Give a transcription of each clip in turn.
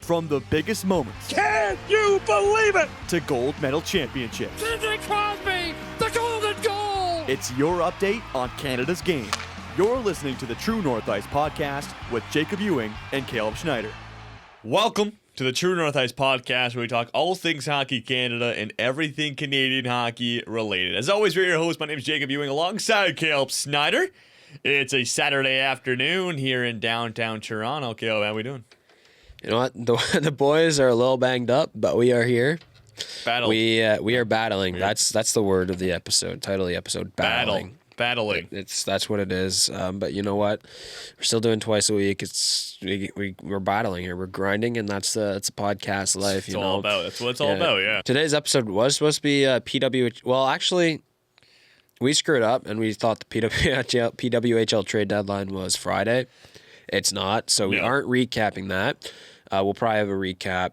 From the biggest moments Can you believe it? to gold medal championships, Sidney Crosby, the golden goal! it's your update on Canada's game. You're listening to the True North Ice podcast with Jacob Ewing and Caleb Schneider. Welcome to the True North Ice podcast, where we talk all things Hockey Canada and everything Canadian hockey related. As always, we're your host. My name is Jacob Ewing alongside Caleb Schneider. It's a Saturday afternoon here in downtown Toronto. Caleb, how we doing? You know what? The boys are a little banged up, but we are here. Battle. We are battling. That's the word of the episode. Title of the episode. Battling. Battling. That's what it is. But you know what? We're still doing twice a week. We're battling here. We're grinding, and that's a podcast life. That's all about. That's what it's all about. Yeah. Today's episode was supposed to be PWH. Well, actually, we screwed up, and we thought the PWHL trade deadline was Friday. It's not, so we aren't recapping that. We'll probably have a recap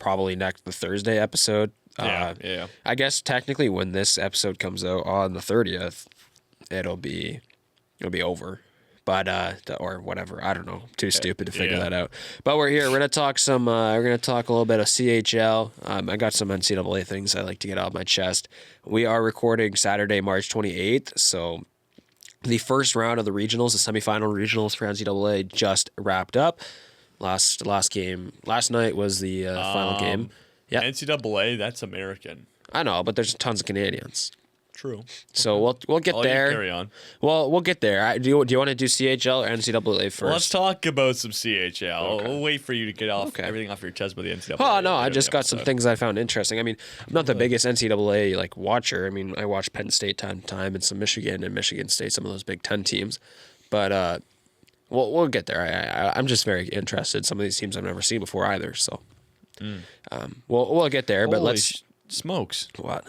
probably the Thursday episode. Yeah. I guess technically when this episode comes out on the 30th, it'll be over. But or whatever, I don't know. Too stupid to figure that out. But we're here. We're gonna talk We're gonna talk a little bit of CHL. I got some NCAA things I like to get out of my chest. We are recording Saturday, March 28th. So the first round of the regionals, the semifinal regionals for NCAA, just wrapped up. Last night was the final game. Yeah, NCAA, that's American. I know, but there's tons of Canadians. True. So we'll get there. You carry on. Well, we'll get there. Do you want to do CHL or NCAA first? Well, let's talk about some CHL. Okay. We'll wait for you to get everything off your chest by the NCAA. Oh no, I just got some things I found interesting. I mean, I'm not the biggest NCAA watcher. I mean, I watch Penn State time to time and some Michigan and Michigan State, some of those Big Ten teams. But we'll get there. I'm just very interested. Some of these teams I've never seen before either. So we'll get there. But let's smokes. What?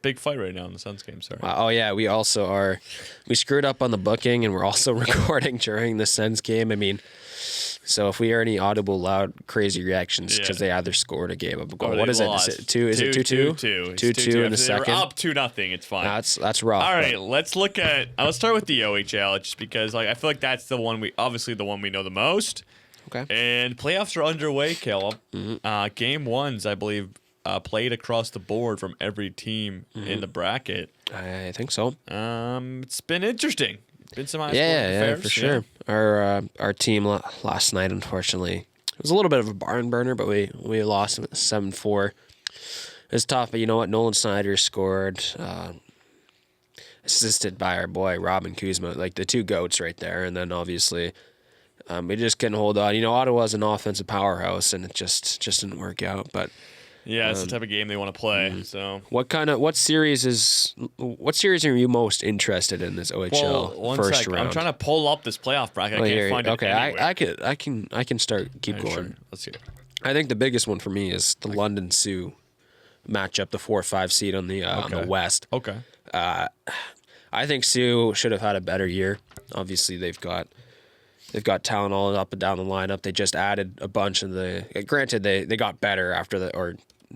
Big fight right now in the Suns game. Sorry. Oh yeah, we screwed up on the booking, and we're also recording during the Sens game. I mean, so if we hear any audible, loud, crazy reactions, because they either scored a game of a goal. What is lost. it? Is it 2? Is it 2-2? 2-2 in the second. We're up 2-0. It's fine. That's rough. All right, let's look at. Let's start with the OHL, just because I feel like that's the one we know the most. Okay. And playoffs are underway, Caleb. Mm-hmm. Game ones, I believe, played across the board from every team in the bracket. I think so. It's been interesting. It's been some high yeah, for sure. Our team last night, unfortunately, it was a little bit of a barn burner, but we lost 7-4. It's tough, but you know what? Nolan Snyder scored, assisted by our boy Robin Kuzma, the two goats right there, and then obviously. We just couldn't hold on. You know, Ottawa's an offensive powerhouse, and it just didn't work out. But it's the type of game they want to play. So, what series are you most interested in this OHL first round? I'm trying to pull up this playoff bracket. I can't find it anywhere. I can start. Keep going. Sure. Let's see. I think the biggest one for me is the London Sioux matchup, the 4-5 seed on the West. Okay. I think Sioux should have had a better year. Obviously, they've got talent all up and down the lineup. They just added a bunch of granted, they got better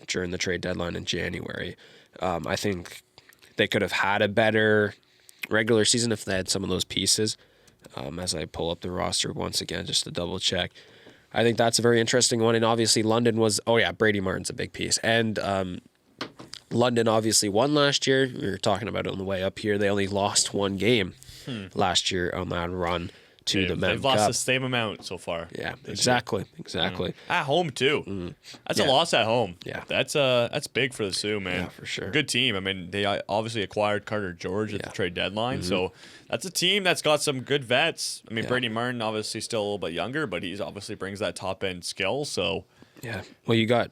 during the trade deadline in January. I think they could have had a better regular season if they had some of those pieces. As I pull up the roster once again, just to double check. I think that's a very interesting one. And obviously London was, Brady Martin's a big piece. And London obviously won last year. We were talking about it on the way up here. They only lost one game last year on that run. They've lost the same amount so far. Yeah, exactly. At home too. That's a loss at home. Yeah, that's big for the Sioux, man. Yeah, for sure. Good team. I mean, they obviously acquired Carter George at the trade deadline, so that's a team that's got some good vets. I mean, Brady Martin obviously still a little bit younger, but he's obviously brings that top end skill. So yeah, well, you got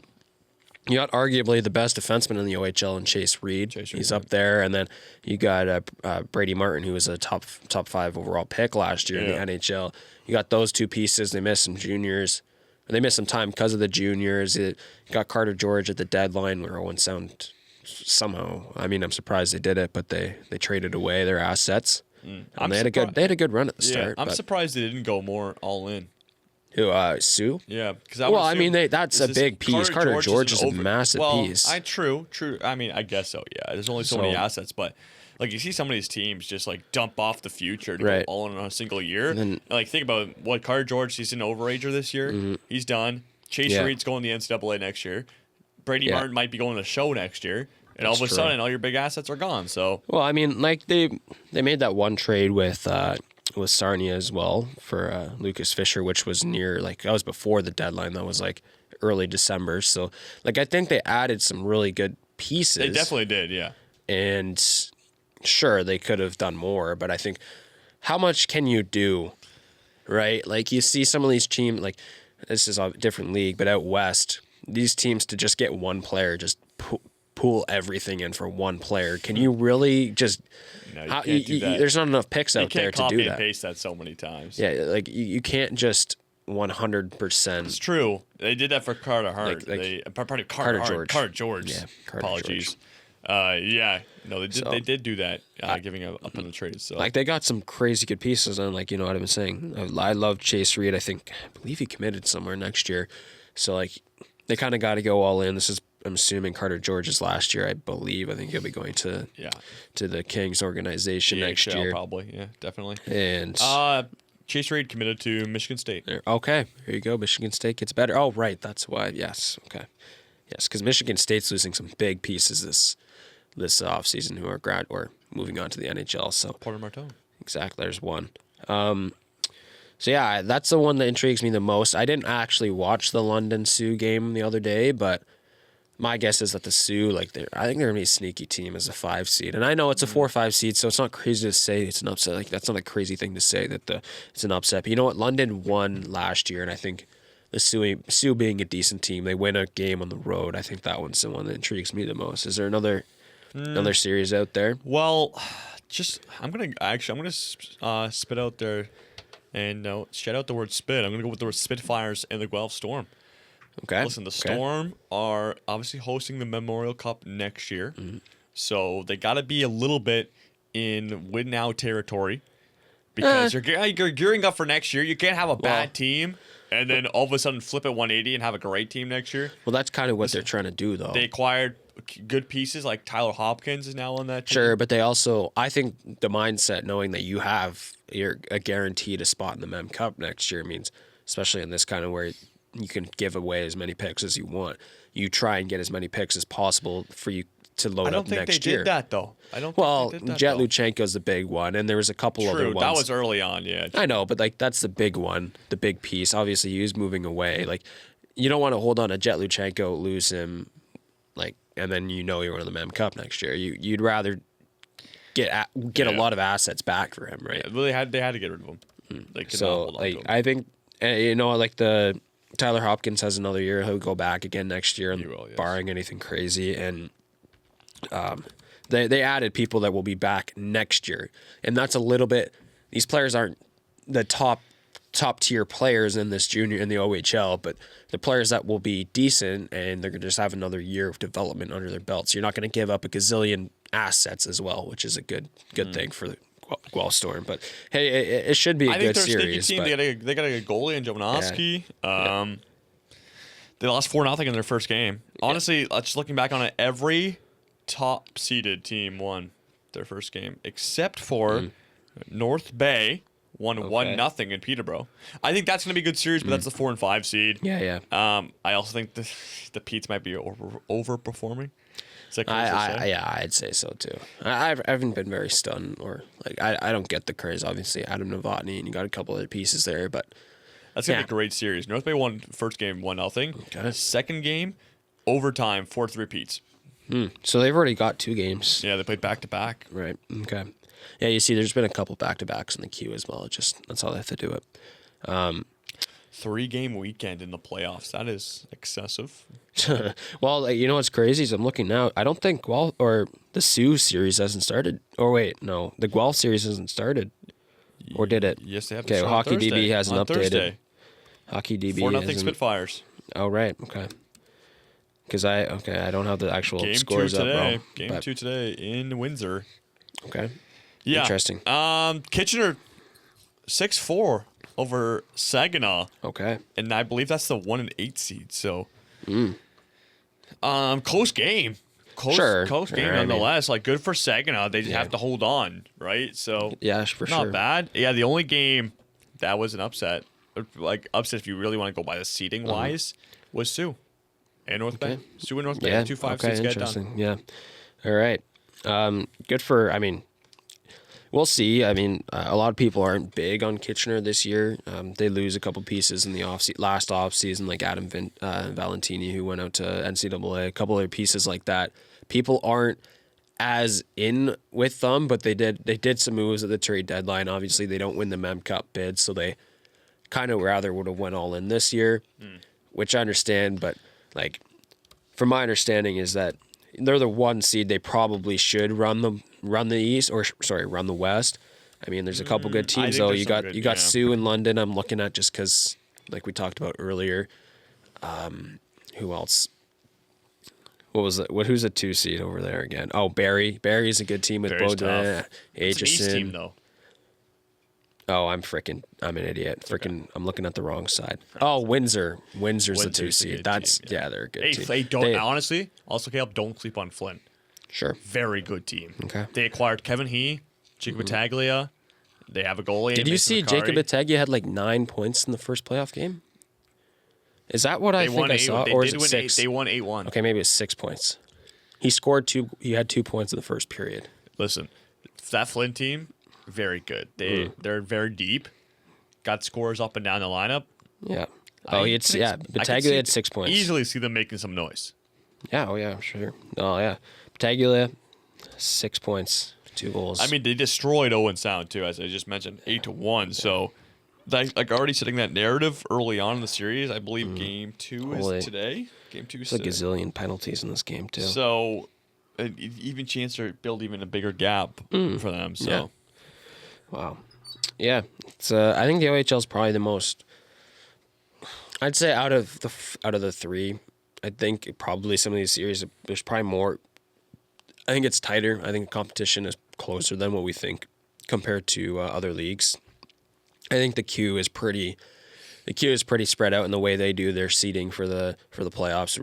arguably the best defenseman in the OHL in Chase Reed. He's up there. And then you got Brady Martin, who was a top 5 overall pick last year in the NHL. You got those two pieces. They missed some juniors. They missed some time because of the juniors. You got Carter George at the deadline where Owen Sound somehow. I mean, I'm surprised they did it, but they traded away their assets. And they had a good run at the start. I'm surprised they didn't go more all in. Who, Sioux? Yeah, because I mean, that's a big piece. Carter George is a massive piece. True. I mean, I guess so. Yeah, there's only so many assets, but like you see some of these teams just like dump off the future to Right. go all in a single year. then- And, like think about what Carter George, he's an overager this year. He's done. Chase Yeah. Reed's going to the NCAA next year. Brady Yeah. Martin might be going to the show next year. And all of a That's sudden, true. all your big assets are gone. So Well, I mean, like they made that one trade with Sarnia as well for Lucas Fisher, which was near that was before the deadline. That was like early December. So like I think they added some really good pieces. they definitely did, yeah. And sure, they could have done more, but I think how much can you do, right? Like you see some of these teams, like this is a different league, but out west, these teams to just get one player, just pool everything in for one player. Can you really just? No, you can't do that. There's not enough picks out there You to can't do copy and that. paste that so many times. Yeah, like you can't just 100%. It's true. They did that for Carter Hart. Carter George. Carter George. Yeah, Carter Apologies. No, they did. They did do that, giving up on the trade. So Like they got some crazy good pieces, and like you know what I've been saying. I love Chase Reed. I believe he committed somewhere next year. So like they kind of got to go all in. I'm assuming Carter George's last year. I believe. I think he'll be going to the Kings organization next CHL year. probably. Yeah, definitely. And Chase Reed committed to Michigan State. okay, here you go. Michigan State gets better. Oh right, that's why. Yes, okay, yes, because Michigan State's losing some big pieces this offseason who are moving on to the NHL. So Porter Marteau. exactly, there's one. So yeah, that's the one that intrigues me the most. I didn't actually watch the London Sioux game the other day, but my guess is that the Sioux, I think they're gonna be a sneaky team as a 5 seed, and I know it's a 4-5 seed, so it's not crazy to say it's an upset. Like that's not a crazy thing to say that it's an upset. But you know what? London won last year, and I think the Sioux being a decent team, they win a game on the road. I think that one's the one that intrigues me the most. Is there another series out there? Well, I'm gonna spit out there, and shout out the word spit. I'm gonna go with the word Spitfires and the Guelph Storm. Okay. Listen, the Storm are obviously hosting the Memorial Cup next year, so they got to be a little bit in win now territory because you're gearing up for next year. You can't have a bad team and then all of a sudden flip it 180 and have a great team next year. Well, that's kind of what they're trying to do, though. They acquired good pieces like Tyler Hopkins is now on that team. Sure, but they also, I think the mindset knowing that you're a guaranteed a spot in the Mem Cup next year means, especially in this kind of where you can give away as many picks as you want, you try and get as many picks as possible for you to load up next year. I don't think they did that, though. Jet Luchenko's the big one, and there was a couple other ones. That was early on, yeah. I know, but that's the big one, the big piece. Obviously, he was moving away. Like, you don't want to hold on to Jet Luchenko, lose him, and then you're going to the Mem Cup next year. You'd rather get a lot of assets back for him, right? Yeah, well, they had to get rid of him. They could not hold on to him. I think the Tyler Hopkins has another year. He'll go back again next year, barring anything crazy. And they added people that will be back next year, and that's a little bit. These players aren't the top tier players in this junior in the OHL, but the players that will be decent, and they're gonna just have another year of development under their belts. You're not going to give up a gazillion assets as well, which is a good thing for the Guelph Storm. But hey, it should be a good series. I think they're a sneaky team. They got a goalie in Jovanovski. They lost 4-0 in their first game. Honestly, just looking back on it, every top seeded team won their first game except for North Bay. Won 1-0 in Peterborough. I think that's going to be a good series, but that's the 4 and 5 seed. Yeah. I also think the Petes might be overperforming. Is that crazy to say? Yeah, I'd say so too. I haven't been very stunned or I don't get the craze. Obviously, Adam Novotny, and you got a couple other pieces there, but that's gonna be a great series. North Bay won first game 1-0. Okay. Second game, overtime 4-3 Petes. So they've already got 2 games. Yeah, they played back to back. Right. Okay. Yeah, you see, there's been a couple back-to-backs in the queue as well. That's how they have to do it. 3-game weekend in the playoffs. That is excessive. Well, you know what's crazy is I'm looking now. I don't think the Sioux series hasn't started. Or wait, no, the Guelph series hasn't started. Or did it? Yes, they have. Okay, well, Hockey DB hasn't updated. Thursday. Hockey DB 4-0 Spitfires. Oh right, okay. Because I don't have the actual Game scores 2 today. up. Game 2 today in Windsor. Okay. Yeah. Interesting. Kitchener 6-4 over Saginaw. Okay. And I believe that's the 1 and 8 seed. So, close game. Close game I mean, nonetheless. Like good for Saginaw. They just have to hold on, right? So yeah, for not sure. bad. Yeah, the only game that was an upset, like upset if you really want to go by the seating wise, was Sioux and North Bay. Sioux and North Bay, Yeah. 2-5 Okay. seeds get Interesting. done. Yeah. All right. Good for. I mean, we'll see. I mean, a lot of people aren't big on Kitchener this year. They lose a couple pieces in the last off season, like Adam Valentini, who went out to NCAA. A couple other pieces like that. People aren't as in with them, but they did some moves at the trade deadline. Obviously, they don't win the Mem Cup bid, so they kind of rather would have went all in this year, which I understand. But like, from my understanding, is that they're the 1 seed. They probably should run the East, or sorry, run the West. I mean, there's a couple good teams though. You got Sioux in London. I'm looking at just because, like we talked about earlier. Who else? What was it? Who's a 2 seed over there again? Oh, Barrie. Barrie's a good team with Baudin, It's an East team Aitchison. though. Oh, I'm an idiot. I'm looking at the wrong side. Oh, Windsor. Windsor's the 2 Windsor's a seed. good That's team, yeah. they're a good Hey, team. honestly, also Caleb, don't sleep on Flynn. Sure. Very good team. Okay. They acquired Kevin He, Jacob Battaglia. They have a goalie. Did you Mason see Macari. Jacob Battaglia had like 9 points in the first playoff game? Is that what I think I saw, or is it 6? They won 8-1. Okay, maybe it's 6 points. He scored 2. He had 2 points in the first period. Listen, that Flynn team, very good. They're very deep. Got scores up and down the lineup. Yeah. Oh, Battaglia had 6 points. Easily see them making some noise. Yeah. Oh, yeah. Sure. Oh, yeah. Battaglia, 6 points, 2 goals. I mean, they destroyed Owen Sound too, as I just mentioned, 8-1. So, like already setting that narrative early on in the series. I believe Game 2 is today. Game 2 is there's a today. gazillion penalties in this game too. So, an even chance to build even a bigger gap for them. So, Yeah. Wow. Yeah, it's. I think the OHL is probably the most. I'd say out of the 3, I think probably some of these series there's probably more. I think it's tighter. I think the competition is closer than what we think compared to other leagues. I think the queue is pretty spread out in the way they do their seeding for the playoffs.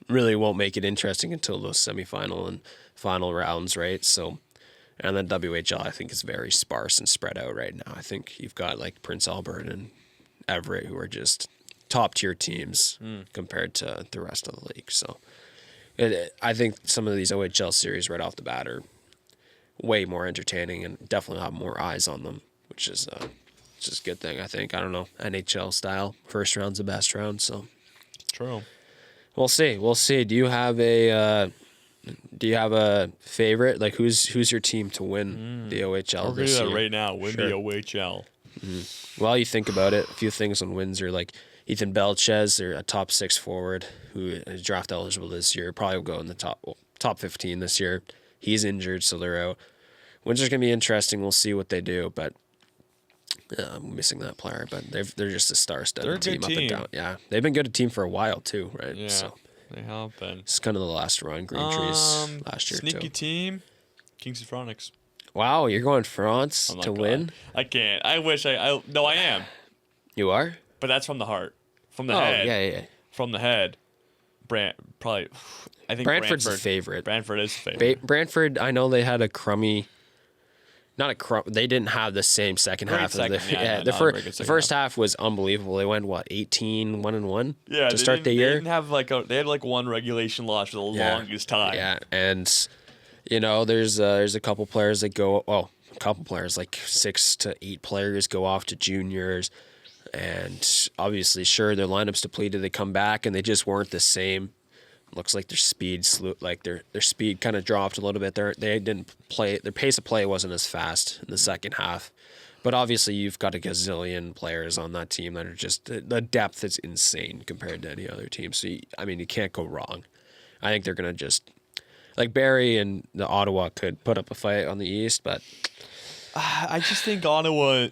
Really won't make it interesting until those semifinal and final rounds, right? So. And then WHL, I think, is very sparse and spread out right now. I think you've got like Prince Albert and Everett, who are just top tier teams compared to the rest of the league. So I think some of these OHL series right off the bat are way more entertaining and definitely have more eyes on them, which is a good thing, I think. I don't know, NHL style. First round's the best round, so. true. We'll see. Do you have a favorite? Like, who's your team to win the OHL I'll do this that year? right now. Win the Sure. OHL. Well, you think about it, a few things on Windsor, like Ethan Belchez, they're a top 6 forward who is draft eligible this year. Probably will go in the top 15 this year. He's injured, so they're out. Windsor's gonna be interesting. We'll see what they do, but I'm missing that player. But they're just a star-studded They're a team good up and team. down. Yeah, they've been good a team for a while too, right? Yeah, So they have been. it's kind of the last run. Green Trees last year Sneaky too. team, Kingston Frontex. Wow, you're going France I'm not to gonna- win? I can't. I wish I. No, I am. You are? But that's from the heart, from the Oh, head. yeah. From the head. Probably. I think Brantford's the Brantford. favorite. Brantford is the favorite. Brantford, I know they had a crummy. They didn't have the same second Great half. second, of the, yeah, the not a very good the second first half was unbelievable. They went 18-1-1 Yeah, to start the They year. didn't have they had one regulation loss for the longest time. Yeah, and there's a couple players that go. Well, a couple players, like 6 to 8 players, go off to juniors, and obviously, sure, their lineup's depleted. They come back and they just weren't the same. Looks like their speed their speed kind of dropped a little bit. They didn't play. Their pace of play wasn't as fast in the second half. But obviously, you've got a gazillion players on that team that are just the depth is insane compared to any other team. So you can't go wrong. I think they're gonna just like Barrie and the Ottawa could put up a fight on the East, but I just think Ottawa.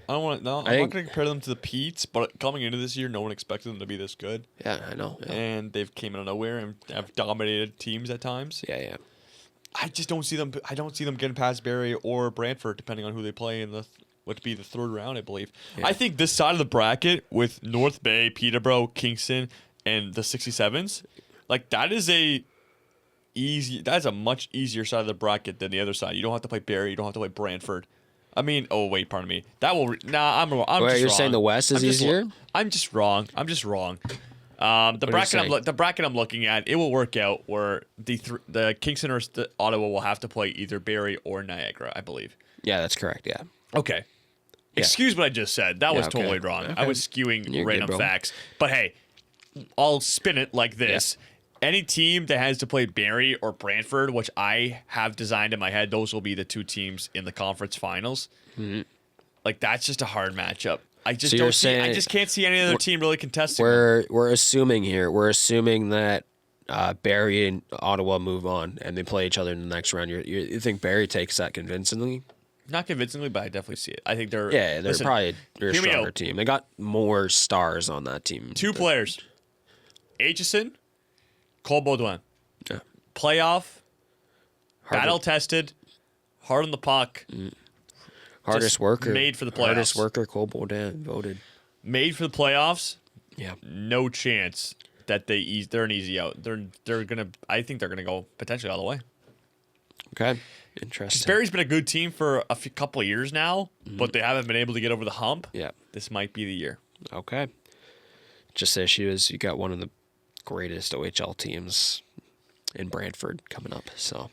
I don't want. No, I'm not think- going to compare them to the Petes, but coming into this year, no one expected them to be this good, yeah, I know. Yeah, and they've came out of nowhere and have dominated teams at times. yeah. I just don't see them. I don't see them getting past Barrie or Brantford, depending on who they play in the what would be the third round, I believe. Yeah. I think this side of the bracket with North Bay, Peterborough, Kingston, and the 67s, like that is a easy. That's a much easier side of the bracket than the other side. You don't have to play Barrie. You don't have to play Brantford. I mean, oh wait, pardon me. That will. I'm Wait, just you're wrong. saying the West is easier? I'm just wrong. The bracket I'm looking at, it will work out where the Kingston or the Ottawa will have to play either Barrie or Niagara, I believe. Yeah, that's correct. Yeah. Okay. Excuse what I just said. That was totally wrong. Okay. I was skewing You're random good, bro. facts. But hey, I'll spin it like this. Any team that has to play Barrie or Brantford, which I have designed in my head, those will be the two teams in the conference finals. Mm-hmm. Like, that's just a hard matchup. I just I just can't see any other team really contesting. We're assuming here. We're assuming that Barrie and Ottawa move on and they play each other in the next round. You think Barrie takes that convincingly? Not convincingly, but I definitely see it. I think they're they're a stronger team. They got more stars on that team. Two players, Aitchison, Cole Baudouin. Yeah. Playoff, battle tested, hard on the puck. Hardest worker. Made for the playoffs. Hardest worker, Cole Baudouin voted. Made for the playoffs. Yeah. No chance that they're an easy out. I think they're gonna go potentially all the way. Okay. Interesting. Barrie's been a good team for a couple of years now, but they haven't been able to get over the hump. Yeah. This might be the year. Okay. Just the issue is you got one of the greatest OHL teams in Brantford coming up. So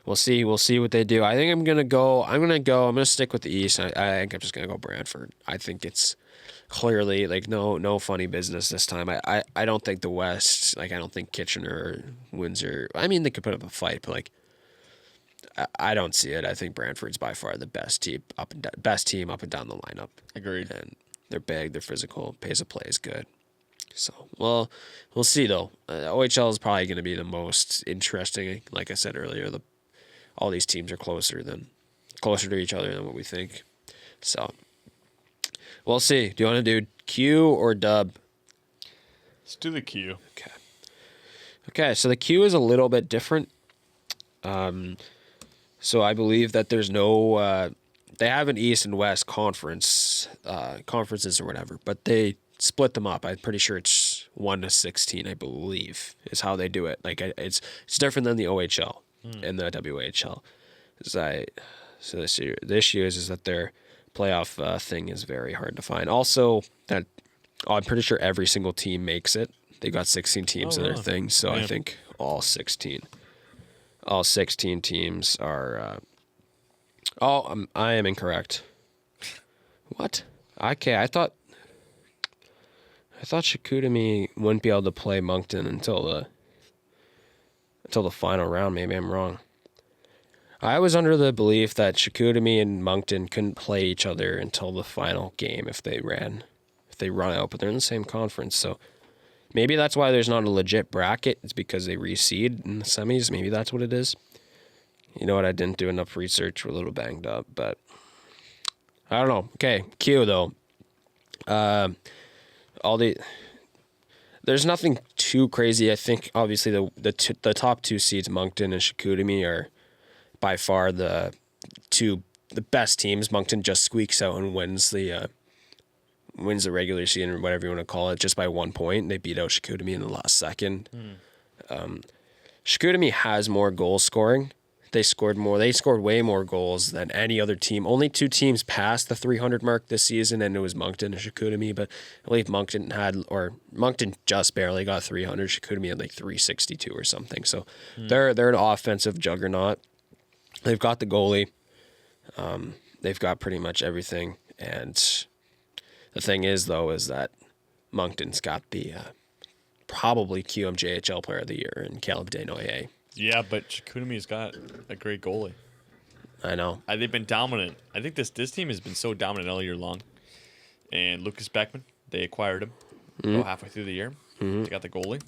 we'll see. We'll see what they do. I think I'm gonna stick with the East. I think I'm just gonna go Brantford. I think it's clearly like no funny business this time. I don't think the West, like I don't think Kitchener or Windsor, I mean they could put up a fight, but like I don't see it. I think Brantford's by far the best team up and down the lineup. Agreed. And they're big, they're physical, pace of play is good. So, well, we'll see though. OHL is probably going to be the most interesting. Like I said earlier, all these teams are closer to each other than what we think. So, we'll see. Do you want to do Q or dub? Let's do the Q. Okay. So the Q is a little bit different. So I believe that there's no. They have an East and West conferences or whatever, but they split them up. I'm pretty sure it's 1-16, I believe, is how they do it. Like it's different than the OHL and the WHL. So the issue is that their playoff thing is very hard to find. Also, that I'm pretty sure every single team makes it. They got 16 teams in their thing, so I think all 16 teams are. I am incorrect. What? Okay, I thought Chicoutimi wouldn't be able to play Moncton until the final round. Maybe I'm wrong. I was under the belief that Chicoutimi and Moncton couldn't play each other until the final game if they run out, but they're in the same conference, so maybe that's why there's not a legit bracket. It's because they reseed in the semis. Maybe that's what it is. You know what? I didn't do enough research. We're a little banged up, but I don't know. Okay, Q though. There's nothing too crazy. I think obviously the top two seeds, Moncton and Chicoutimi, are by far the best teams. Moncton just squeaks out and wins the regular season or whatever you want to call it just by 1 point. They beat out Chicoutimi in the last second. Chicoutimi has more goal scoring. They scored way more goals than any other team. Only two teams passed the 300 mark this season, and it was Moncton and Chicoutimi. But I believe Moncton just barely got 300. Chicoutimi had like 362 or something. So they're an offensive juggernaut. They've got the goalie. They've got pretty much everything. And the thing is, though, is that Moncton's got the probably QMJHL Player of the Year in Caleb Desnoyers. Yeah, but Chicoutimi's got a great goalie. I know. They've been dominant. I think this team has been so dominant all year long. And Lucas Beckman, they acquired him about halfway through the year. They got the goalie.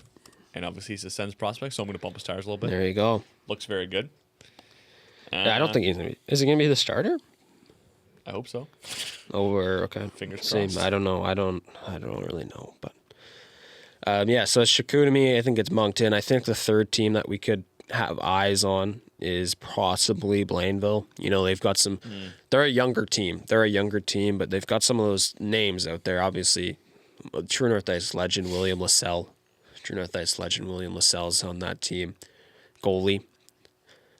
And obviously he's a Sens prospect, so I'm going to bump his tires a little bit. There you go. Looks very good. I don't think he's going to be. Is he going to be the starter? I hope so. Okay. Fingers Same. crossed. I don't know. I don't really know. But so it's Chicoutimi. I think it's Moncton. I think the third team that we could have eyes on is possibly Blainville. You know, they've got some. They're a younger team. But they've got some of those names out there. Obviously, True North Ice legend William LaSalle. True North Ice legend William LaSalle's on that team. goalie.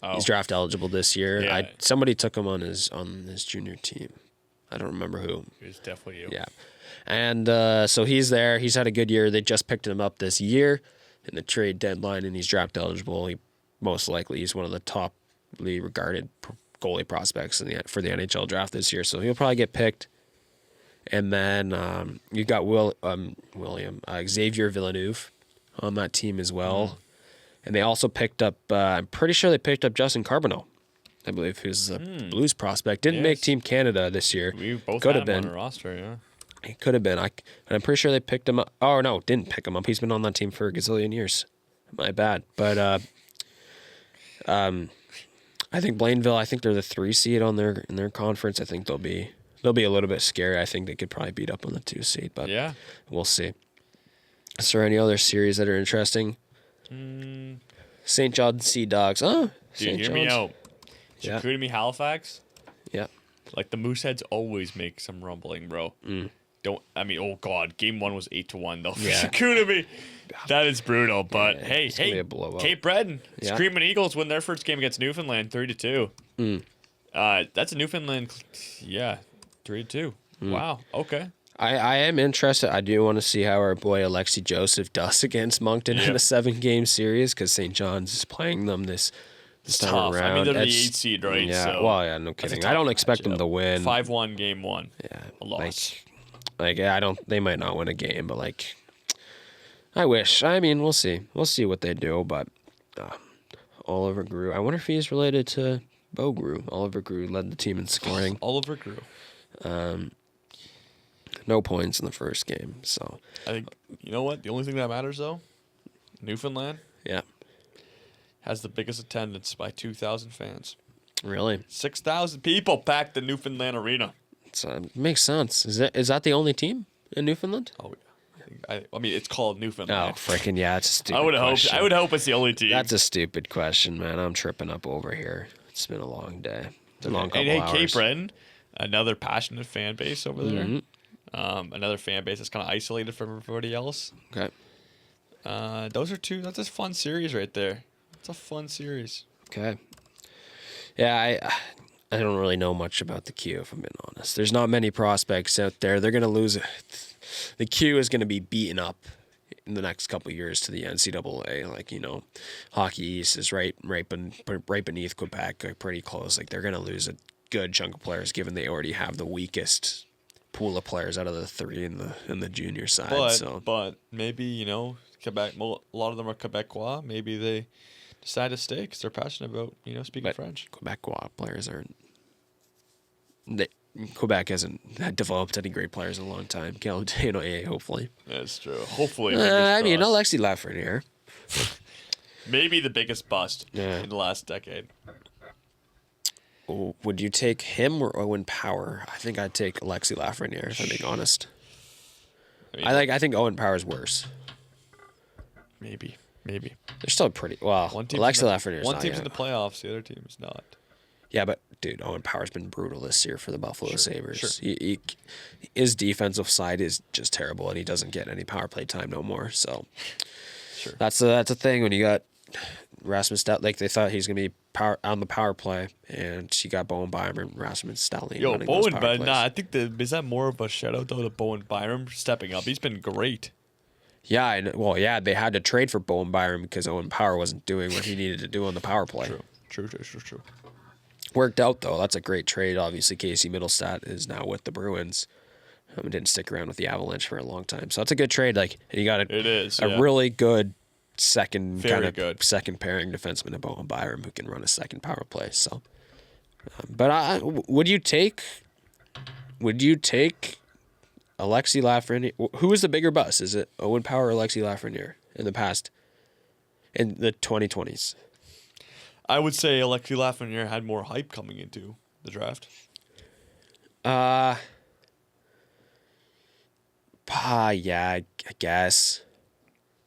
Oh. He's draft eligible this year. Yeah. Somebody took him on his junior team. I don't remember who. It's definitely you. Yeah. And so he's there. He's had a good year. They just picked him up this year in the trade deadline, and he's draft eligible. He's one of the toply regarded goalie prospects for the NHL draft this year. So he'll probably get picked. And then you got Xavier Villeneuve on that team as well. And they also picked up, I'm pretty sure they picked up Justin Carbonneau, I believe, who's a Blues prospect. Didn't make Team Canada this year. We both could had have him been on our roster, yeah. He could have been. I'm pretty sure they picked him up. Oh, no, didn't pick him up. He's been on that team for a gazillion years. My bad. But I think Blainville, I think they're the 3 seed in their conference. I think they'll be a little bit scary. I think they could probably beat up on the 2 seed, but Yeah. we'll see. Is there any other series that are interesting? St. John's Sea Dogs. Oh, Dude, St. hear John's. me out. Yeah. Chicoutimi Halifax, Yeah. like the Mooseheads always make some rumbling, bro. Oh God, game 1 was 8-1 though for Yeah. Chicoutimi. That is brutal, but Yeah, hey, it's gonna be a blowout. Cape Breton, Yeah. Screaming Eagles win their first game against Newfoundland 3-2. That's a Newfoundland, 3-2. Wow, okay. I am interested. I do want to see how our boy Alexi Joseph does against Moncton in a 7-game series because St. John's is playing them this time Tough. around. I mean, they're the It's- 8 seed, right? Yeah. So Well, yeah. No that's a kidding. tough I don't expect them matchup. to win. 5-1 game 1. Yeah. A loss. I don't. They might not win a game, but I wish. I mean, we'll see. We'll see what they do. But Oliver Grew. I wonder if he's related to Bo Grew. Oliver Grew led the team in scoring. Oliver Grew. No points in the first game. So I think, you know what? The only thing that matters, though, Newfoundland yeah. has the biggest attendance by 2,000 fans. Really, 6,000 people packed the Newfoundland Arena. it makes sense. Is that the only team in Newfoundland? Oh, yeah. I mean, it's called Newfoundland. Oh, freaking yeah! It's a stupid. I would hope. question. I would hope it's the only team. That's a stupid question, man. I'm tripping up over here. It's been a long day. It's a long couple and hey, hours. Cape Breton, another passionate fan base over there. Mm-hmm. Another fan base that's kind of isolated from everybody else. Okay. Those are two. That's a fun series right there. It's a fun series. Okay. Yeah, I don't really know much about the Q, if I'm being honest. There's not many prospects out there. They're going to lose. The Q is going to be beaten up in the next couple of years to the NCAA. Hockey East is right beneath Quebec, pretty close. They're going to lose a good chunk of players, given they already have the weakest pool of players out of the 3 in the junior side. But maybe Quebec. A lot of them are Quebecois. Maybe they decide to stay because they're passionate about speaking French. Quebecois players aren't. Quebec hasn't developed any great players in a long time. Hopefully. That's true. Hopefully. Alexi Lafreniere. Maybe the biggest bust Yeah. in the last decade. Would you take him or Owen Power? I think I'd take Alexi Lafreniere, if I'm being honest. I think Owen Power's worse. Maybe. They're still pretty well. Alexi Lafreniere's one not team's yet. in the playoffs, the other team is not. Yeah, but dude, Owen Power's been brutal this year for the Buffalo Sabres. Sure. His defensive side is just terrible, and he doesn't get any power play time no more. So Sure. that's a thing when you got Rasmus Stoutley. They thought he's gonna be on the power play, and you got Bowen Byram and Rasmus Stoutley. Yo, running those Bowen, power but plays. I think is that more of a shout out though to Bowen Byram stepping up. He's been great. Yeah, they had to trade for Bowen Byram because Owen Power wasn't doing what he needed to do on the power play. True. Worked out though. That's a great trade. Obviously, Casey Middlestat is now with the Bruins. Didn't stick around with the Avalanche for a long time, so it's a good trade. And you got It is, a yeah. really good second Very good. second pairing defenseman in Bowen Byram who can run a second power play. So, but would you take Alexi Lafreniere? Who is the bigger bust? Is it Owen Power or Alexi Lafreniere in the past, in the 2020s? I would say Alexi Lafreniere had more hype coming into the draft. Yeah, I guess.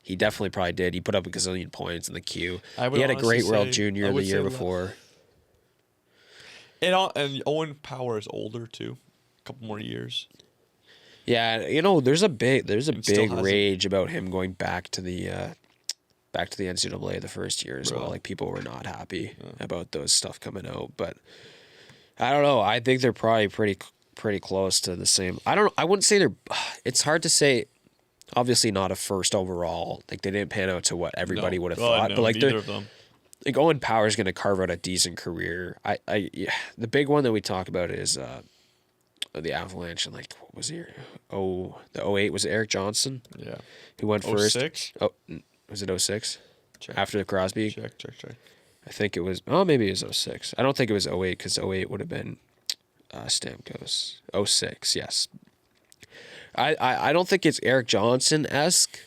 He definitely probably did. He put up a gazillion points in the queue. I would He had a honestly great World say- Junior I the would year say before. And Owen Power is older too. A couple more years. Yeah, there's a big still has it. rage about him going back to the back to the NCAA the first year as well. Right. Like, people were not happy about those stuff coming out. But I don't know. I think they're probably pretty close to the same. I wouldn't say they're. It's hard to say. Obviously, not a first overall. Like, they didn't pan out to what everybody would have thought. No, but like, neither of them. like Owen Power's going to carve out a decent career. Yeah, the big one that we talk about is the Avalanche. And like, what was here? The 08 was it Eric Johnson. Yeah. Who went first? 06? Oh, was it 06? Check. After the Crosby. Check. I think it was. Oh, maybe it was 06. I don't think it was 08 because 08 would have been Stamkos. 06, yes. I don't think it's Eric Johnson-esque,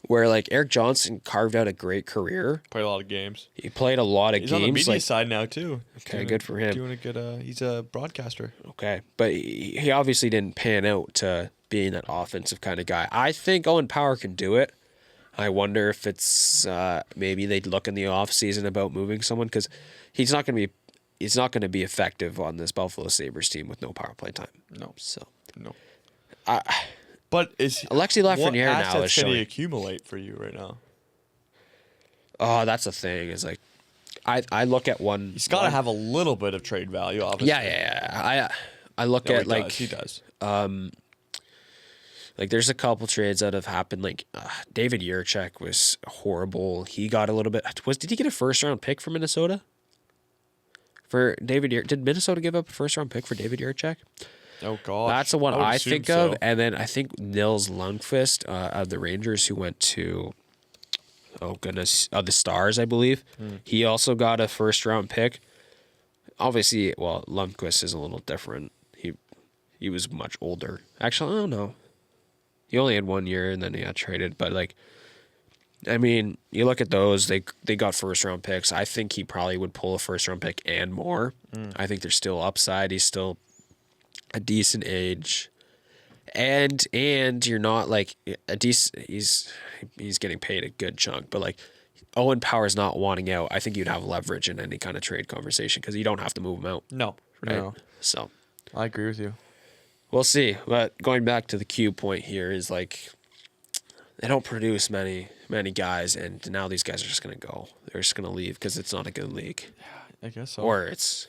where like Eric Johnson carved out a great career. Played a lot of games. He played a lot of He's games. on the media like, side now too. Okay, good for him. Doing a good. He's a broadcaster. Okay, but he obviously didn't pan out to being that offensive kind of guy. I think Owen Power can do it. I wonder if it's maybe they'd look in the offseason about moving someone because he's not going to be effective on this Buffalo Sabres team with no power play time. No. So No. But is Alexi Lafreniere what now is assets can he showing. accumulate for you right now? Oh, that's the thing. Is like, I look at one. He's got to have a little bit of trade value, obviously. Yeah. I look No, at he like does. He does. like there's a couple trades that have happened. Like David Yurchek was horrible. He got a little bit. Did he get a first round pick for Minnesota? For David, did Minnesota give up a first round pick for David Yurchek? Oh gosh, That's the one would I assume think so. of, and then I think Nils Lundqvist of the Rangers, who went to, the Stars, I believe. He also got a first round pick. Obviously, well, Lundqvist is a little different. He was much older. Actually, I don't know. He only had 1 year, and then he got traded. But like, I mean, you look at those; they got first round picks. I think he probably would pull a first round pick and more. I think there's still upside. He's still a decent age, and you're not like a decent. He's getting paid a good chunk, but like Owen Power's not wanting out. I think you'd have leverage in any kind of trade conversation because you don't have to move him out, No, right? no, So I agree with you. we'll see. But going back to the Q point here is like they don't produce many guys, and now these guys are just gonna go. They're just gonna leave because it's not a good league, I guess so. or it's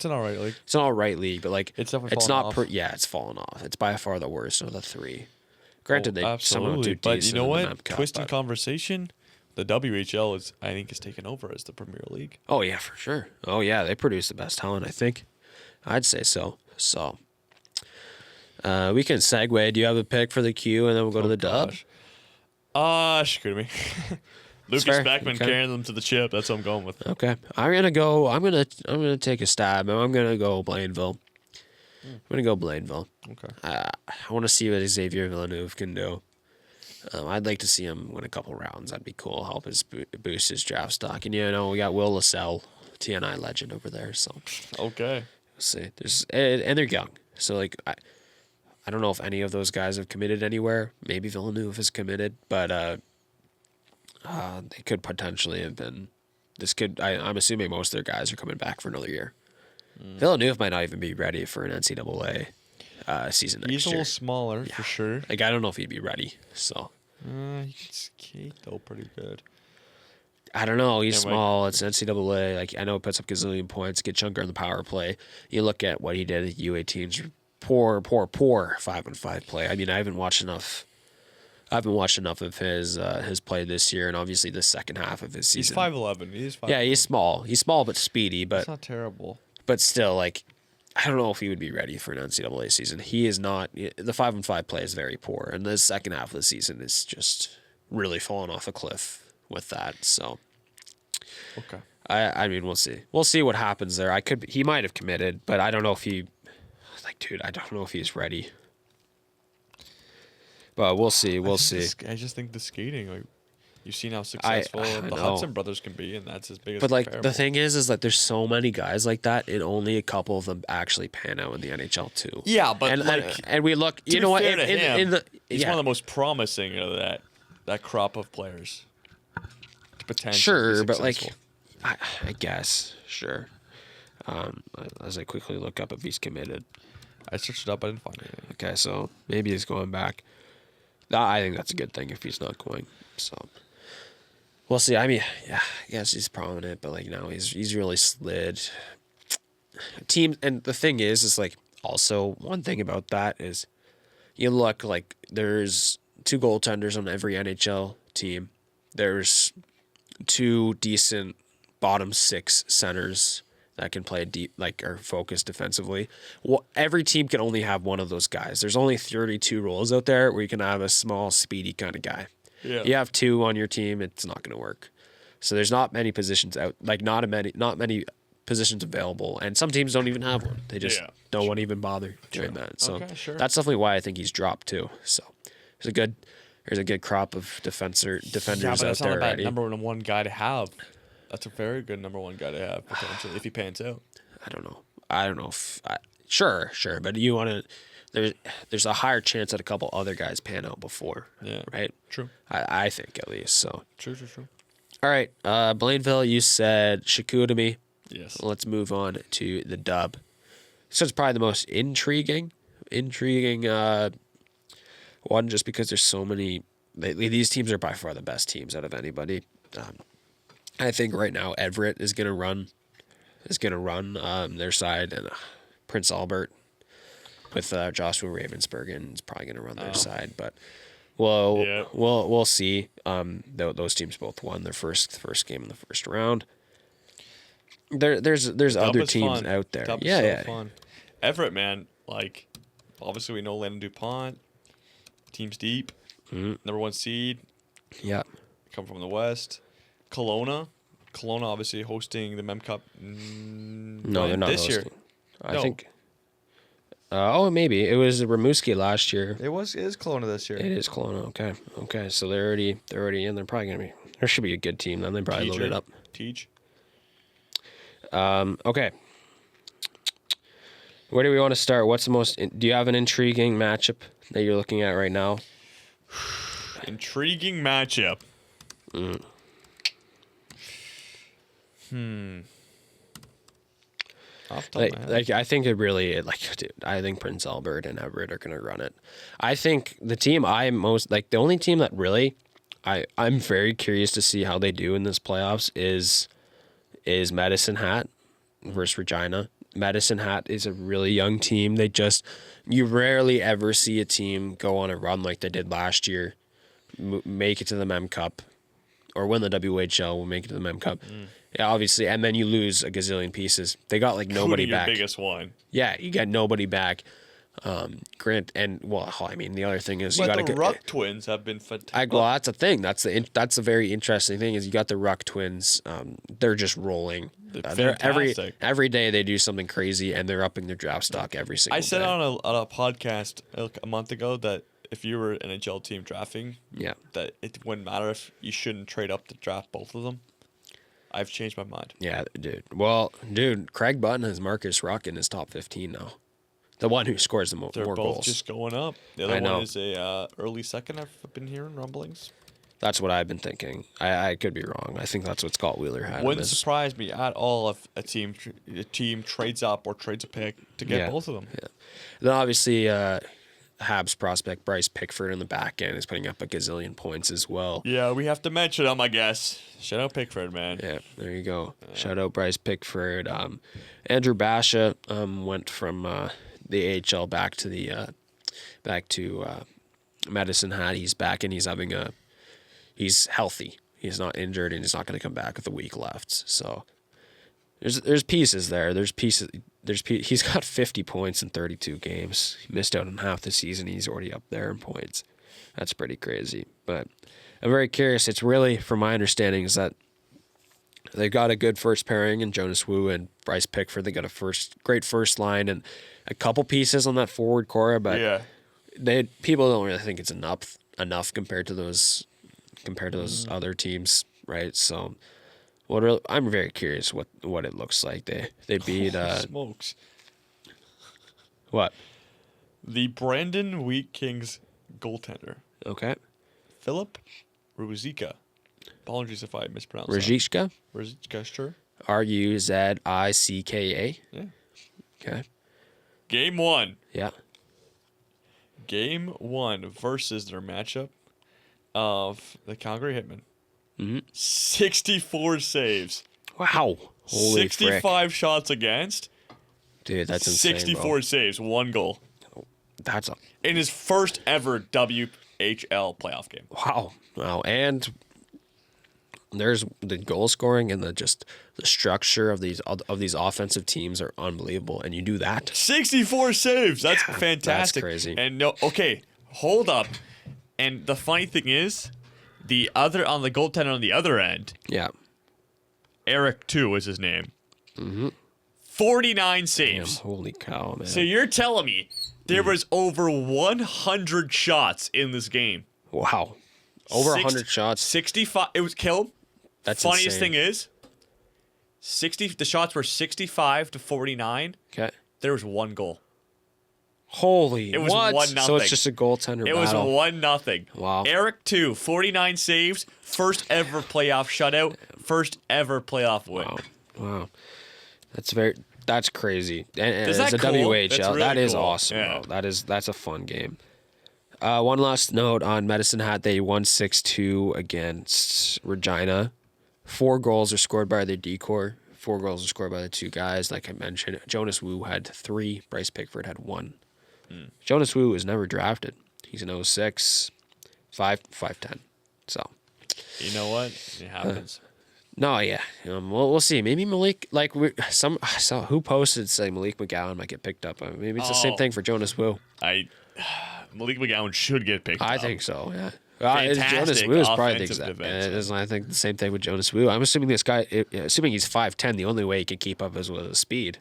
an alright league. an all right league, but like It's definitely it's fallen not. off. It's fallen off. It's by far the worst of the three. Granted, they somehow do absolutely. But you decent know in the what? Map Cup, Twisting but- conversation. The WHL is taken over as the Premier League. Oh yeah, for sure. Oh yeah, they produce the best talent. I think. I'd say so. So we can segue. Do you have a pick for the Q, and then we'll go to the dub? Screw me. Lucas fair. Beckman Okay. carrying them to the chip. That's what I'm going with. Okay, I'm gonna take a stab. I'm gonna go Blainville. I'm gonna go Blainville. Okay. I want to see what Xavier Villeneuve can do. I'd like to see him win a couple rounds. That'd be cool. Help his boost his draft stock. And we got Will Lascelles, TNI legend over there. So Okay. we'll see. And they're young. So like I don't know if any of those guys have committed anywhere. Maybe Villeneuve has committed, but they could potentially have been. I'm assuming most of their guys are coming back for another year. Villeneuve might not even be ready for an NCAA season next He's a year. little smaller for sure. Like I don't know if he'd be ready. So He can skate though pretty good. I don't know. He's Yeah, Mike. small. It's NCAA. Like I know it puts up gazillion points. Get chunker on the power play. You look at what he did at U18's poor 5-on-5 play. I mean, I haven't watched enough of his play this year, and obviously the second half of his He's season. 5'11". He's 5'11". Yeah, he's small. He's small but speedy. That's But not terrible. still, like I don't know if he would be ready for an NCAA season. He is not. The 5-on-5 play is very poor, and the second half of the season is just really falling off a cliff with that. So. Okay. I mean, we'll see. We'll see what happens there. He might have committed, but I don't know if he, I don't know if he's ready. But we'll see. We'll see. I just think the skating, like, you've seen how successful I the know. Hudson brothers can be, and that's as big as But like comparable. the thing is that there's so many guys like that, and only a couple of them actually pan out in the NHL too. Yeah, but and we look. to You know be what? fair to him, In the he's yeah. one of the most promising of that crop of players. To potentially Sure, be but like, successful. I guess sure. As I quickly look up if he's committed. I searched it up, I didn't find anything. Okay, so maybe he's going back. I think that's a good thing if he's not going. So We'll see. I mean, yeah, I guess he's prominent, but like now he's really slid. Team, and the thing is like also one thing about that is you look like there's 2 goaltenders on every NHL team. There's 2 decent bottom 6 centers that can play deep, like, or focus defensively. Well, every team can only have one of those guys. There's only 32 roles out there where you can have a small, speedy kind of guy. Yeah. You have 2 on your team, it's not going to work. So there's not many positions out, like not many positions available, and some teams don't even have one. They just don't want to even bother doing that. So that's definitely why I think he's dropped too. So there's a good crop of defenders Yeah, but out that's there not a bad already. number one guy to have. That's a very good number one guy to have potentially if he pans out. I don't know if sure, but you want to. There's a higher chance that a couple other guys pan out before. Yeah. Right. True. I think at least. So. True. All right, Blainville, you said Chicoutimi. Yes. Let's move on to the dub. So it's probably the most intriguing one, just because there's so many. These teams are by far the best teams out of anybody. I think right now Everett is gonna run their side, and Prince Albert with Joshua Ravensbergen is probably gonna run their side, but. We'll see. Those teams both won their first game in the first round. There's other teams out there. Dub Yeah, is so yeah. fun. Everett, man, like obviously we know Landon DuPont. Team's deep. Number 1 seed. Yeah. Come from the West. Kelowna obviously hosting the Mem Cup. No, they're not this hosting. year. I think. Maybe it was Rimouski last year. It is Kelowna this year. It is Kelowna. Okay. So they're already in. They're probably gonna be. There should be a good team then. They probably loaded up. Teach. Okay. Where do we want to start? What's the most? Do you have an intriguing matchup that you're looking at right now? Intriguing matchup. I think it really dude. I think Prince Albert and Everett are gonna run it. I think the team the only team that really I'm very curious to see how they do in this playoffs is Medicine Hat versus Regina. Medicine Hat is a really young team. You rarely ever see a team go on a run like they did last year, make it to the Mem Cup, or win the WHL, will make it to the Mem Cup. Yeah, obviously, and then you lose a gazillion pieces. They got nobody back. Your biggest one. Yeah, you got nobody back. Grant, and the other thing is you got the Ruck twins have been fantastic. Well, that's a thing. That's a very interesting thing is you got the Ruck twins. They're just rolling. They're every day they do something crazy and they're upping their draft stock every single day. I said on a podcast a month ago that if you were an NHL team drafting, that it wouldn't matter if you shouldn't trade up to draft both of them. I've changed my mind. Yeah, dude. Well, Craig Button has Marcus Ruck in his top 15 now. The one who scores the more goals. They're both just going up. The other one is a early second. I've been hearing rumblings. That's what I've been thinking. I could be wrong. I think that's what Scott Wheeler had. Wouldn't surprise me at all if a team trades up or trades a pick to get both of them. Yeah. Then obviously, Habs prospect Bryce Pickford in the back end is putting up a gazillion points as well. Yeah, we have to mention him, I guess. Shout out Pickford, man. Yeah, there you go. Shout out Bryce Pickford. Andrew Basha went from the AHL back to Medicine Hat. He's back and he's healthy. He's not injured and he's not going to come back with a week left. So there's pieces there. He's got 50 points in 32 games. He missed out on half the season. He's already up there in points. That's pretty crazy. But I'm very curious. It's really, from my understanding, is that they've got a good first pairing in Jonas Wu and Bryce Pickford. They got a great first line and a couple pieces on that forward core, but people don't really think it's enough compared to those other teams, right? So I'm very curious what it looks like. They beat smokes. What? The Brandon Wheat Kings goaltender. Okay. Philip Ruzicka. Apologies if I mispronounced Ruzicka? Ruzicka, sure. Ruzicka? Yeah. Okay. Game 1. Yeah. Game 1 versus their matchup of the Calgary Hitmen. 64 saves. Wow. Holy 65 frick. shots against. Dude, that's insane, 64 bro. saves, 1 goal. That's a In his first ever WHL playoff game. wow. And there's the goal scoring and the structure of these offensive teams are unbelievable. And you do that. 64 saves. That's fantastic. crazy. And okay, hold up. And the funny thing is, on the goaltender on the other end, Yeah. Eric 2 is his name. 49 Damn, saves. holy cow, man. So you're telling me there was over 100 shots in this game. Wow. Over 100 shots. 65. It was killed. That's Funniest insane. thing is, the shots were 65 to 49. Okay. There was 1 goal. Holy. It was what? 1-0. So it's just a goaltender It was battle. 1-0. Wow. Eric 2, 49 saves, first ever playoff shutout, first ever playoff win. Wow. That's crazy. And Is as that a cool? WHL, That's really that is cool. awesome. Yeah. Bro. That's a fun game. One last note on Medicine Hat. They won 6-2 against Regina. 4 goals are scored by their decor. 4 goals are scored by the 2 guys. Like I mentioned, Jonas Wu had 3. Bryce Pickford had 1. Jonas Wu was never drafted. He's an 06, 5'10". So. You know what? It happens. No, yeah. We'll see. Maybe Malik, like I saw who posted saying Malik McGowan might get picked up. Maybe it's the same thing for Jonas Wu. Malik McGowan should get picked up. I think so. Yeah. Fantastic Jonas Wu is probably the offensive exact. defenseman. I think the same thing with Jonas Wu. I'm assuming this guy, assuming he's 5'10", the only way he can keep up is with his speed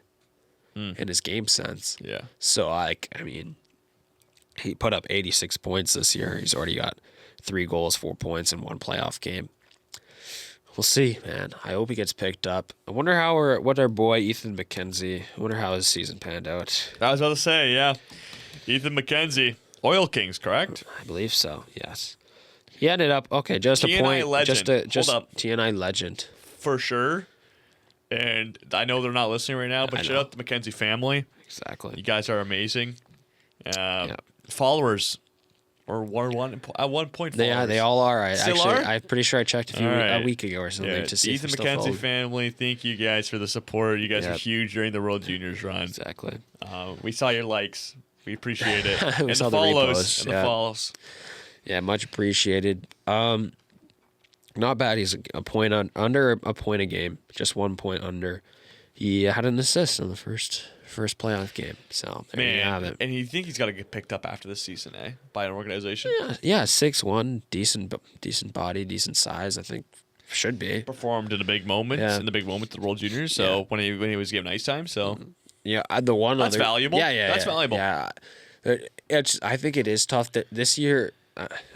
and his game sense. Yeah. So he put up 86 points this year. He's already got 3 goals, 4 points in 1 playoff game. We'll see, man. I hope he gets picked up. I wonder what our boy Ethan McKenzie. I wonder how his season panned out. I was about to say, yeah. Ethan McKenzie, Oil Kings, correct? I believe so. Yes. He ended up just TNI a point. legend. Just Hold up. TNI legend. For sure. And I know they're not listening right now, but shout out to the McKenzie family. Exactly. You guys are amazing. Followers or at 1 point. They all are. I'm pretty sure I checked a Right. week ago or something to see Ethan if they're still McKenzie following. family. Thank you guys for the support. You guys were huge during the World Juniors run. Exactly. We saw your likes. We appreciate it. We And saw the the follows. reposts, And the yeah. follows. Yeah, much appreciated. Not bad. He's under a point a game, just 1 point under. He had an assist in the first playoff game. So there you have Man, it. and you think he's got to get picked up after this season, by an organization? Yeah, 6'1", decent body, decent size. I think should be. Performed in a big moment, Yeah. in the big moment at the World Juniors. So when he was given ice time, so Yeah, the one That's other, valuable. That's valuable. Yeah, I think it is tough that this year.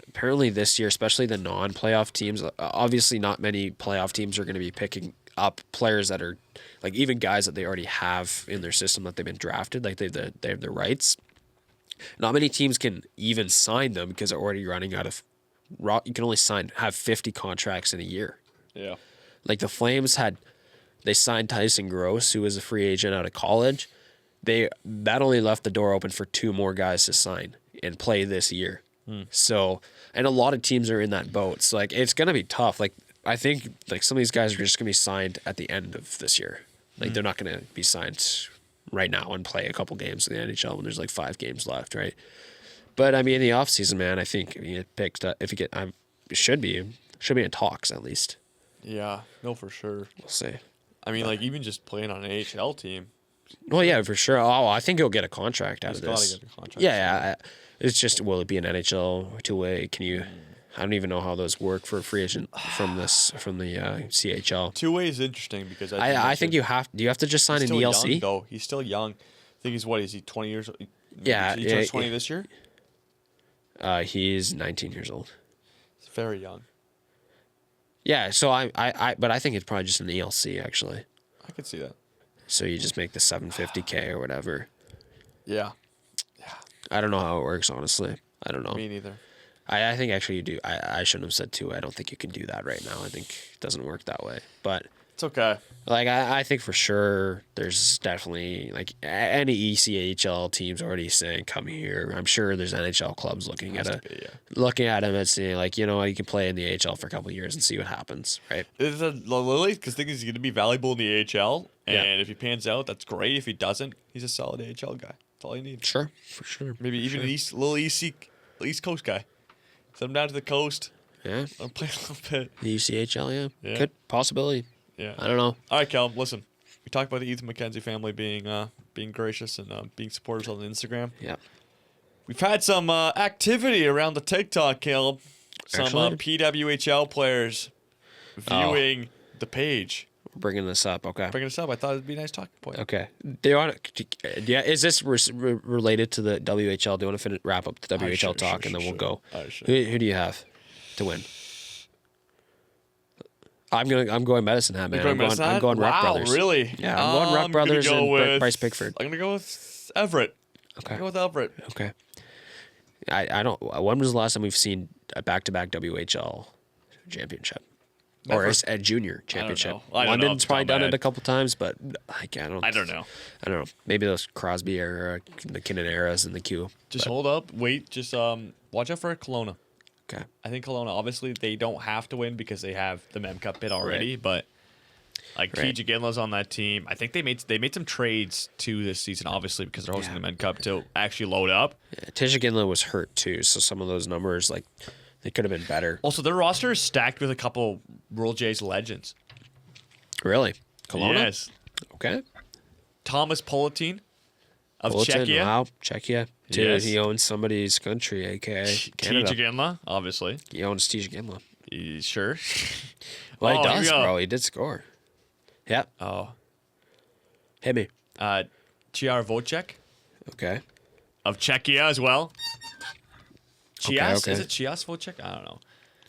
Apparently, this year, especially the non-playoff teams, obviously not many playoff teams are going to be picking up players that are like even guys that they already have in their system that they've been drafted, like they have the rights. Not many teams can even sign them because they're already running out of. You can only have 50 contracts in a year. yeah. Like the Flames they signed Tyson Gross, who was a free agent out of college. That only left the door open for 2 more guys to sign and play this year. So, and a lot of teams are in that boat. So like it's gonna be tough. Like I think like some of these guys are just gonna be signed at the end of this year. Like they're not gonna be signed right now and play a couple games in the NHL when there's like 5 games left, right? But I mean, in the offseason, man, I think if you get picked up, should be in talks at least. Yeah, no, for sure. We'll see. I mean, like even just playing on an AHL team, Well, yeah, for sure. Oh, I think he'll get a contract out he's of got this. to get a contract. Yeah. It's just, will it be an NHL or two-way? I don't even know how those work for a free agent from the CHL. Two-way is interesting because I think do you have to just sign he's an still ELC? young, though. He's still young. I think is he 20 years old? Yeah, He turns 20 this year? He's 19 years old. He's very young. Yeah, so but I think it's probably just an ELC actually. I could see that. So you just make the $750K or whatever. Yeah. I don't know how it works, honestly. I don't know. Me neither. I think actually you do. I shouldn't have said 2. I don't think you can do that right now. I think it doesn't work that way. But It's okay. Like, I think for sure there's definitely, like, any ECHL teams already saying, come here. I'm sure there's NHL clubs looking at him and saying, like, you know, you can play in the AHL for a couple of years and see what happens, right? It's a Lily, because thing is, he's going to be valuable in the AHL, and Yeah. if he pans out, that's great. If he doesn't, he's a solid AHL guy. That's all you need. Sure, for sure. Maybe even an East Coast guy. Send him down to the coast. Yeah. I'll play a little bit. The ECHL, yeah. Yeah. Good possibility. Yeah. I don't know. All right, Cal, listen. We talked about the Ethan McKenzie family being gracious and being supporters on Instagram. Yeah. We've had some activity around the TikTok, Caleb. Some Actually? PWHL players viewing the page. Bringing this up, okay. Bringing this up, I thought it'd be a nice talking point. Okay. Do you want to, yeah, is this related to the WHL? Do you want to wrap up the WHL talk and then we'll go? Sure. Who do you have to win? I'm going Medicine Hat, man. I'm going Rupp Brothers. Really? Yeah, I'm going Rupp Brothers and Bryce Pickford. I'm gonna go with Everett. Okay. Go with Everett. Okay. I don't. When was the last time we've seen a back-to-back WHL championship? Never. Or a junior championship? I don't know. London's Off the top probably of my done head. it a couple times, but I don't. I don't know. I don't know. Maybe those Crosby era, the Kinnan eras in the queue. Just hold up. Wait. Just watch out for Kelowna. Okay. I think Kelowna, obviously, they don't have to win because they have the Mem Cup bid already, but like TJ Ginla's on that team. I think they made some trades too this season, obviously, because they're hosting the Mem Cup to actually load up. Yeah, Tisha Ginla was hurt too, so some of those numbers, like, they could have been better. Also, their roster is stacked with a couple World Jays legends. Really? Kelowna? Yes. Okay. Thomas Politin of Bulletin, Czechia. wow, Czechia. Dude, Yes. he owns somebody's country, aka Canada. TJ Ginla, obviously. He owns Tisha Ginla. Sure. Well, Oh, he here we does, go. bro. He did score. Yeah. Oh. Hit me. Chiar Vocek Okay. of Czechia as well. Chias? okay. Is it Chias Vocek? I don't know.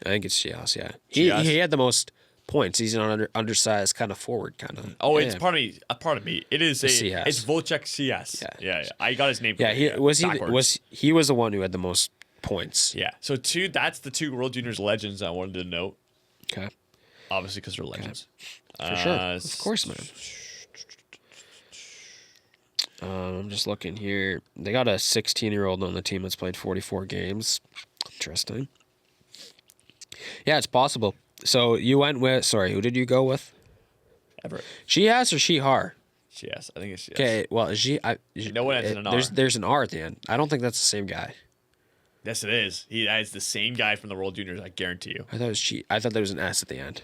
I think it's Chias, yeah. Chias. He had the most points. He's an undersized kind of forward, kind of. Oh, it's yeah. pardon me. It is Cias. it's Vocek Cias. Yeah. Yeah. I got his name. Yeah, he backwards. was the one who had the most points. Yeah. So that's the two World Juniors legends I wanted to note. Okay. Obviously, because they're legends. For sure. Of course, man. I'm just looking here. They got a 16-year-old on the team that's played 44 games. Interesting. Yeah, it's possible. So you went with, sorry, who did you go with? Everett. Chias or Shihar? Cias. I think it's Cias. Okay, well, No one ends in an R. There's an R at the end. I don't think that's the same guy. Yes, it is. That is the same guy from the World Juniors. I guarantee you. I thought there was an S at the end.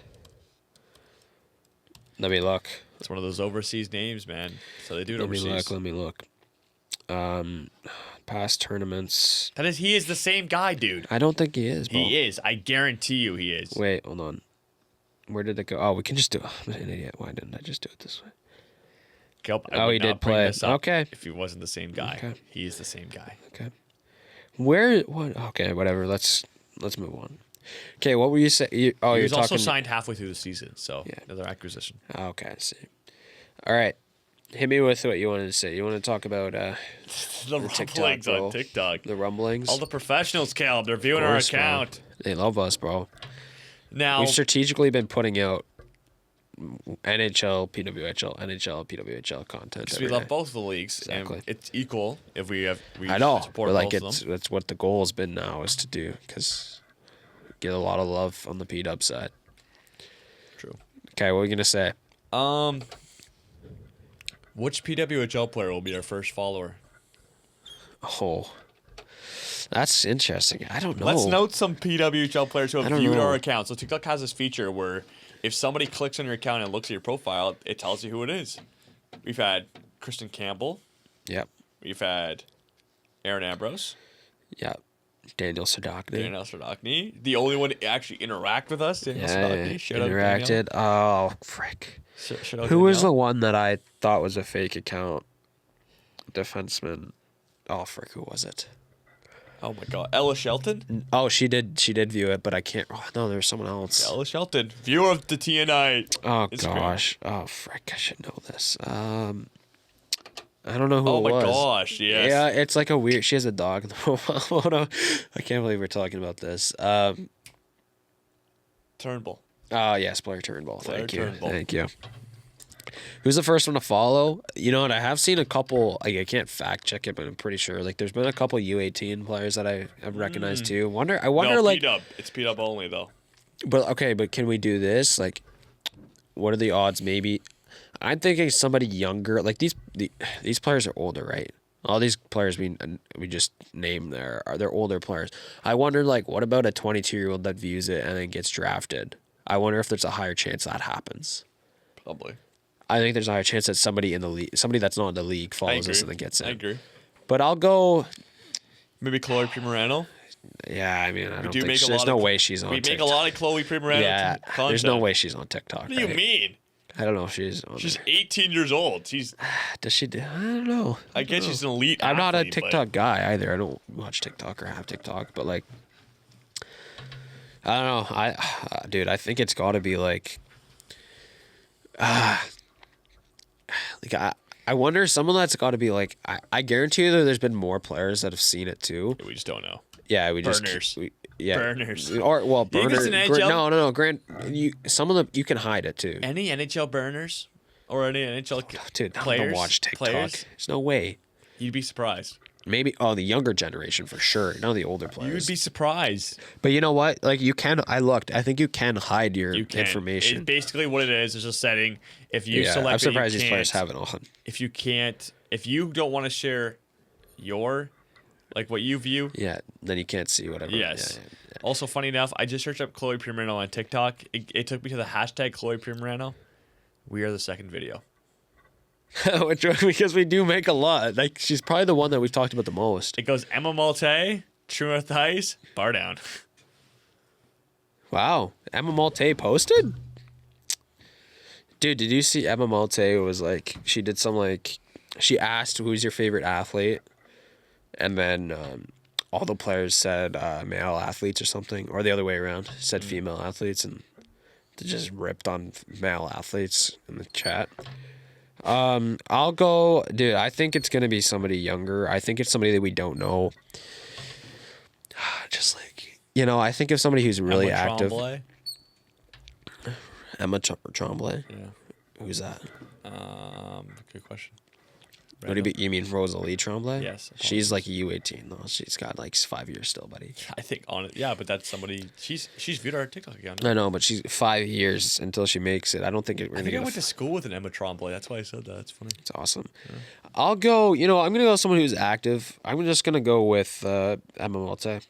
Let me look. It's one of those overseas names, man. So they do it Let me overseas. look. Past tournaments. He is the same guy, dude. I don't think he is, bro. He is. I guarantee you he is. Wait, hold on. Where did it go? Oh, we can just do it. I'm an idiot. Why didn't I just do it this way? I would he did not bring play. this up Okay. If he wasn't the same guy. Okay. He is the same guy. Okay. What? Okay, whatever. Let's move on. Okay, what were you saying? He You're was also talking. signed halfway through the season, so Yeah. another acquisition. Okay, I see. All right. Hit me with what you wanted to say. You want to talk about The TikTok, rumblings bro. on TikTok. the rumblings? All the professionals, Caleb, they're viewing Of our course, bro. account. They love us, bro. Now, We've strategically been putting out NHL, PWHL content. because we every love day. both of the leagues, Exactly. and it's equal if we I know, support but like both of them. that's what the goal has been now is to do because get a lot of love on the P-Dub side. True. Okay, what are we gonna say? Which PWHL player will be our first follower? Oh, that's interesting. I don't know. Let's note some PWHL players who I have don't viewed know. our account. So TikTok has this feature where if somebody clicks on your account and looks at your profile, it tells you who it is. We've had Kristen Campbell. Yep. We've had Aaron Ambrose. Yep. Daniel Sadakny. Danielle Sardakny. The only one to actually interact with us. Danielle Yeah, Sardakny. Shout out Danielle. interacted. Oh, frick. Shout out Who was the Danielle. one that I thought was a fake account? Defenseman. Oh, frick. Who was it? Oh my God. Ella Shelton? Oh, she did view it, but I can't. Oh no, there was someone else. Ella Shelton. Viewer of the TNI. Oh Instagram. gosh. Oh frick, I should know this. I don't know who Oh it my was. gosh. Yes. Yeah, it's like a weird. She has a dog in the profile photo. I can't believe we're talking about this. Turnbull. Yes, Blair Turnbull. Blair Thank you. Turnbull. Thank you. Who's the first one to follow? You know what? I have seen a couple. Like, I can't fact check it, but I'm pretty sure. Like, there's been a couple U18 players that I've recognized too. I wonder, No, like, P-Dub. It's P-Dub only, though. but okay, but can we do this? Like, what are the odds? Maybe I'm thinking somebody younger. Like these players are older, right? All these players we just named they're older players. I wonder, like, what about a 22-year-old that views it and then gets drafted? I wonder if there's a higher chance that happens. Probably. I think there's a higher chance that somebody in the league, somebody that's not in the league, follows this and then gets in. I agree. But I'll go. Maybe Chloe Primarano. Yeah, I mean, I don't do think make a there's lot no of- way she's on. We make TikTok. a lot of Chloe Primarano Yeah, content. there's no way she's on TikTok. What do you right? mean? I don't know if she's on. She's there. 18 years old. Does she? I don't know. I guess she's an elite I'm not a athlete, but- TikTok guy either. I don't watch TikTok or have TikTok, but like, I don't know. Dude, I think it's got to be like, I wonder. Some of that's got to be like. I guarantee you that there's been more players that have seen it too. We just don't know. Yeah, we just Burners. yeah, Burners. or well, You think it's burner. an NHL? No. Grant, some of them you can hide it too. Any NHL burners or any NHL Dude, players? don't watch TikTok. Players? There's no way. You'd be surprised. Maybe the younger generation for sure. None of the older You players. would be surprised. But you know what? Like you can. I looked. I think you can hide your You can. information. It's basically what it is a setting. If you Yeah, select, I'm that you surprised these can't- players have it on. If you can't, if you don't want to share your, like what you view. Yeah, then you can't see whatever. Yes. Yeah. Also, funny enough, I just searched up Chloe Primarano on TikTok. It took me to the hashtag Chloe Primarano. We are the second video. Which one? Because we do make a lot. Like she's probably the one that we've talked about the most. It goes Emma Malte, True North Ice, Bar Down. Wow, Emma Malte posted. Dude, did you see Emma Malte was like she did some like she asked who's your favorite athlete, and then all the players said male athletes or something, or the other way around said female athletes, and they just ripped on male athletes in the chat. I'll go, dude. I think it's gonna be somebody younger. I think it's somebody that we don't know. Just like I think of somebody who's really Emma active. Tremblay. Emma Tremblay. Yeah. Who's that? Good question. What do you mean Rosalie Tremblay? Yes, She's like a U18 though. She's got like 5 years still, buddy. I think on it. Yeah, but that's somebody. She's viewed our TikTok account. I know, but she's 5 years until she makes it. I don't think it. I think I went to school with an Emma Tremblay. That's why I said that. It's funny. It's awesome. Yeah. I'll go. I'm gonna go with someone who's active. I'm just gonna go with Emma Malte.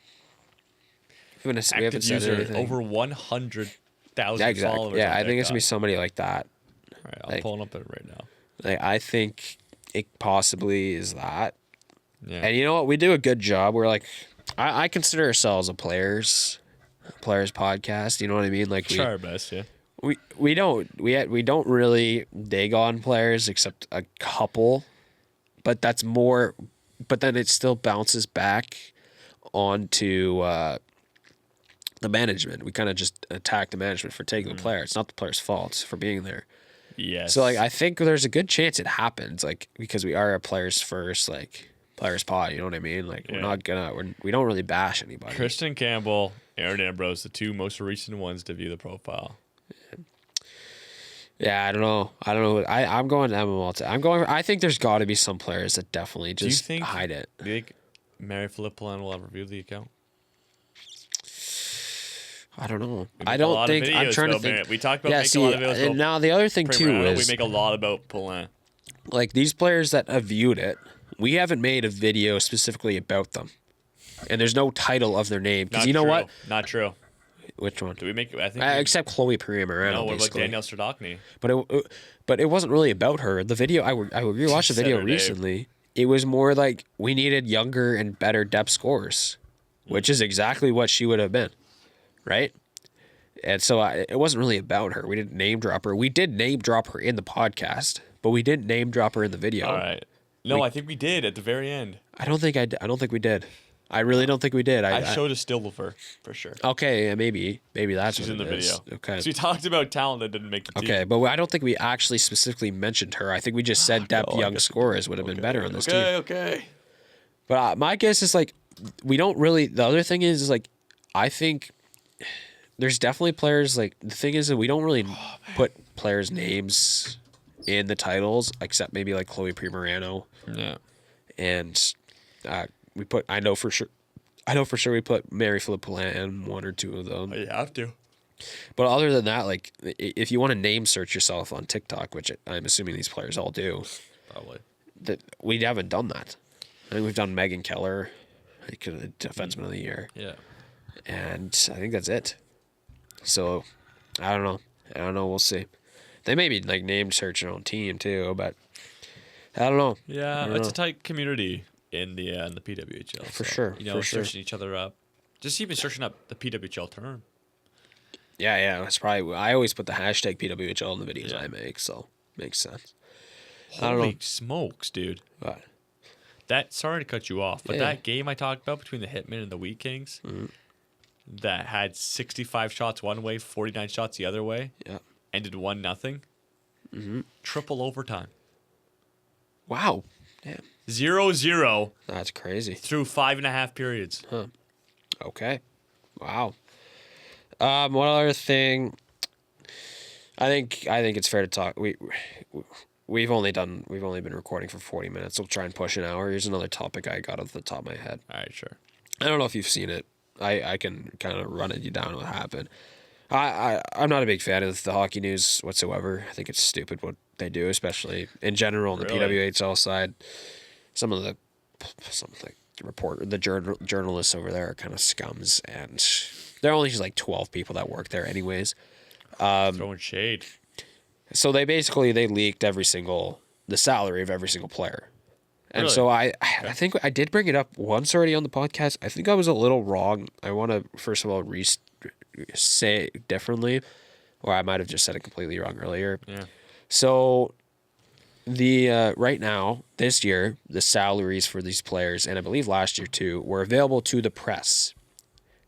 We haven't Active said user, anything. over 100,000 Yeah, exactly. followers. Yeah, on I think it's gonna be TikTok. somebody like that. All right, I'm like- pulling up it right now. Like I think it possibly is that. Yeah. And you know what? We do a good job. We're like, I consider ourselves a players podcast. You know what I mean? Like Try our best, yeah. we don't really dig on players except a couple, but that's more. But then it still bounces back onto the management. We kind of just attack the management for taking the player. It's not the player's fault for being there. Yes. So like I think there's a good chance it happens, like because we are a players first, like players pod. You know what I mean? Like Yeah. we're not gonna we don't really bash anybody. Kristen Campbell, Aaron Ambrose, the two most recent ones to view the profile. Yeah, I don't know. I'm going Emma Malta. I think there's got to be some players that definitely Do you just think hide it. Do you think Mary Philip Plan will ever view the account? I don't know. We make I a don't lot of think. I'm videos, trying to though, think. man. We talked about Yeah, making see, a lot of videos. and now the other thing too Primarano, is we make a lot about Poulin. like these players that have viewed it. We haven't made a video specifically about them, and there's no title of their name because Not you know true. what? Not true. Which one? Do we make? I think. Except Chloe Primarano, no. What about basically. Danielle Stradokny? But it wasn't really about her. The video I rewatched the video Said her name. recently. It was more like we needed younger and better depth scorers, which is exactly what she would have been, right? And so it wasn't really about her. We didn't name drop her. We did name drop her in the podcast, but we didn't name drop her in the video. All right. No, I think we did at the very end. I don't think we did. I really don't think we did. I showed a still of her for sure. Okay, yeah, maybe that's She's what in the it is. video. Okay. So we talked about talent that didn't make the team. Okay, but I don't think we actually specifically mentioned her. I think we just said depth no, I young guess we scorers would have been better on this team. Okay. But my guess is like we don't really. The other thing is like I think there's definitely players like the thing is that we don't really put players' names in the titles except maybe like Chloe Primerano. Yeah. And I know for sure we put Mary Philip Poulin in one or two of them. You have to. But other than that, like if you want to name search yourself on TikTok, which I'm assuming these players all do, Probably. that we haven't done that. I think we've done Megan Keller, like the defenseman of the year, Yeah. and I think that's it. So I don't know. We'll see. They may be like name search their own team too, but I don't know. Yeah, I don't it's know. a tight community in the PWHL. For sure, You know, for sure. searching each other up. Just even searching up the PWHL term. Yeah. That's probably. I always put the hashtag PWHL in the videos Yeah. I make, so makes sense. I don't know. Holy smokes, dude. But Sorry to cut you off, but Yeah. that game I talked about between the Hitmen and the Wheat Kings that had 65 shots one way, 49 shots the other way, yeah. ended 1-0. Triple overtime. Wow. Damn. 0-0 That's crazy. through 5.5 periods. Okay. Wow. One other thing. I think it's fair to talk. We've only been recording for 40 minutes. We'll try and push an hour. Here's another topic I got off the top of my head. All right, sure. I don't know if you've seen it. I can kind of run it you down what happened. I'm not a big fan of the hockey news whatsoever. I think it's stupid what they do, especially in general on the Really? PWHL side. Some of the journalists over there are kind of scums, and there are only just like 12 people that work there anyways. Throwing shade. So they leaked the salary of every single player. And Really? so I think I did bring it up once already on the podcast. I think I was a little wrong. I want to first of all say it differently, or I might have just said it completely wrong earlier. Yeah. So the right now this year the salaries for these players, and I believe last year too, were available to the press.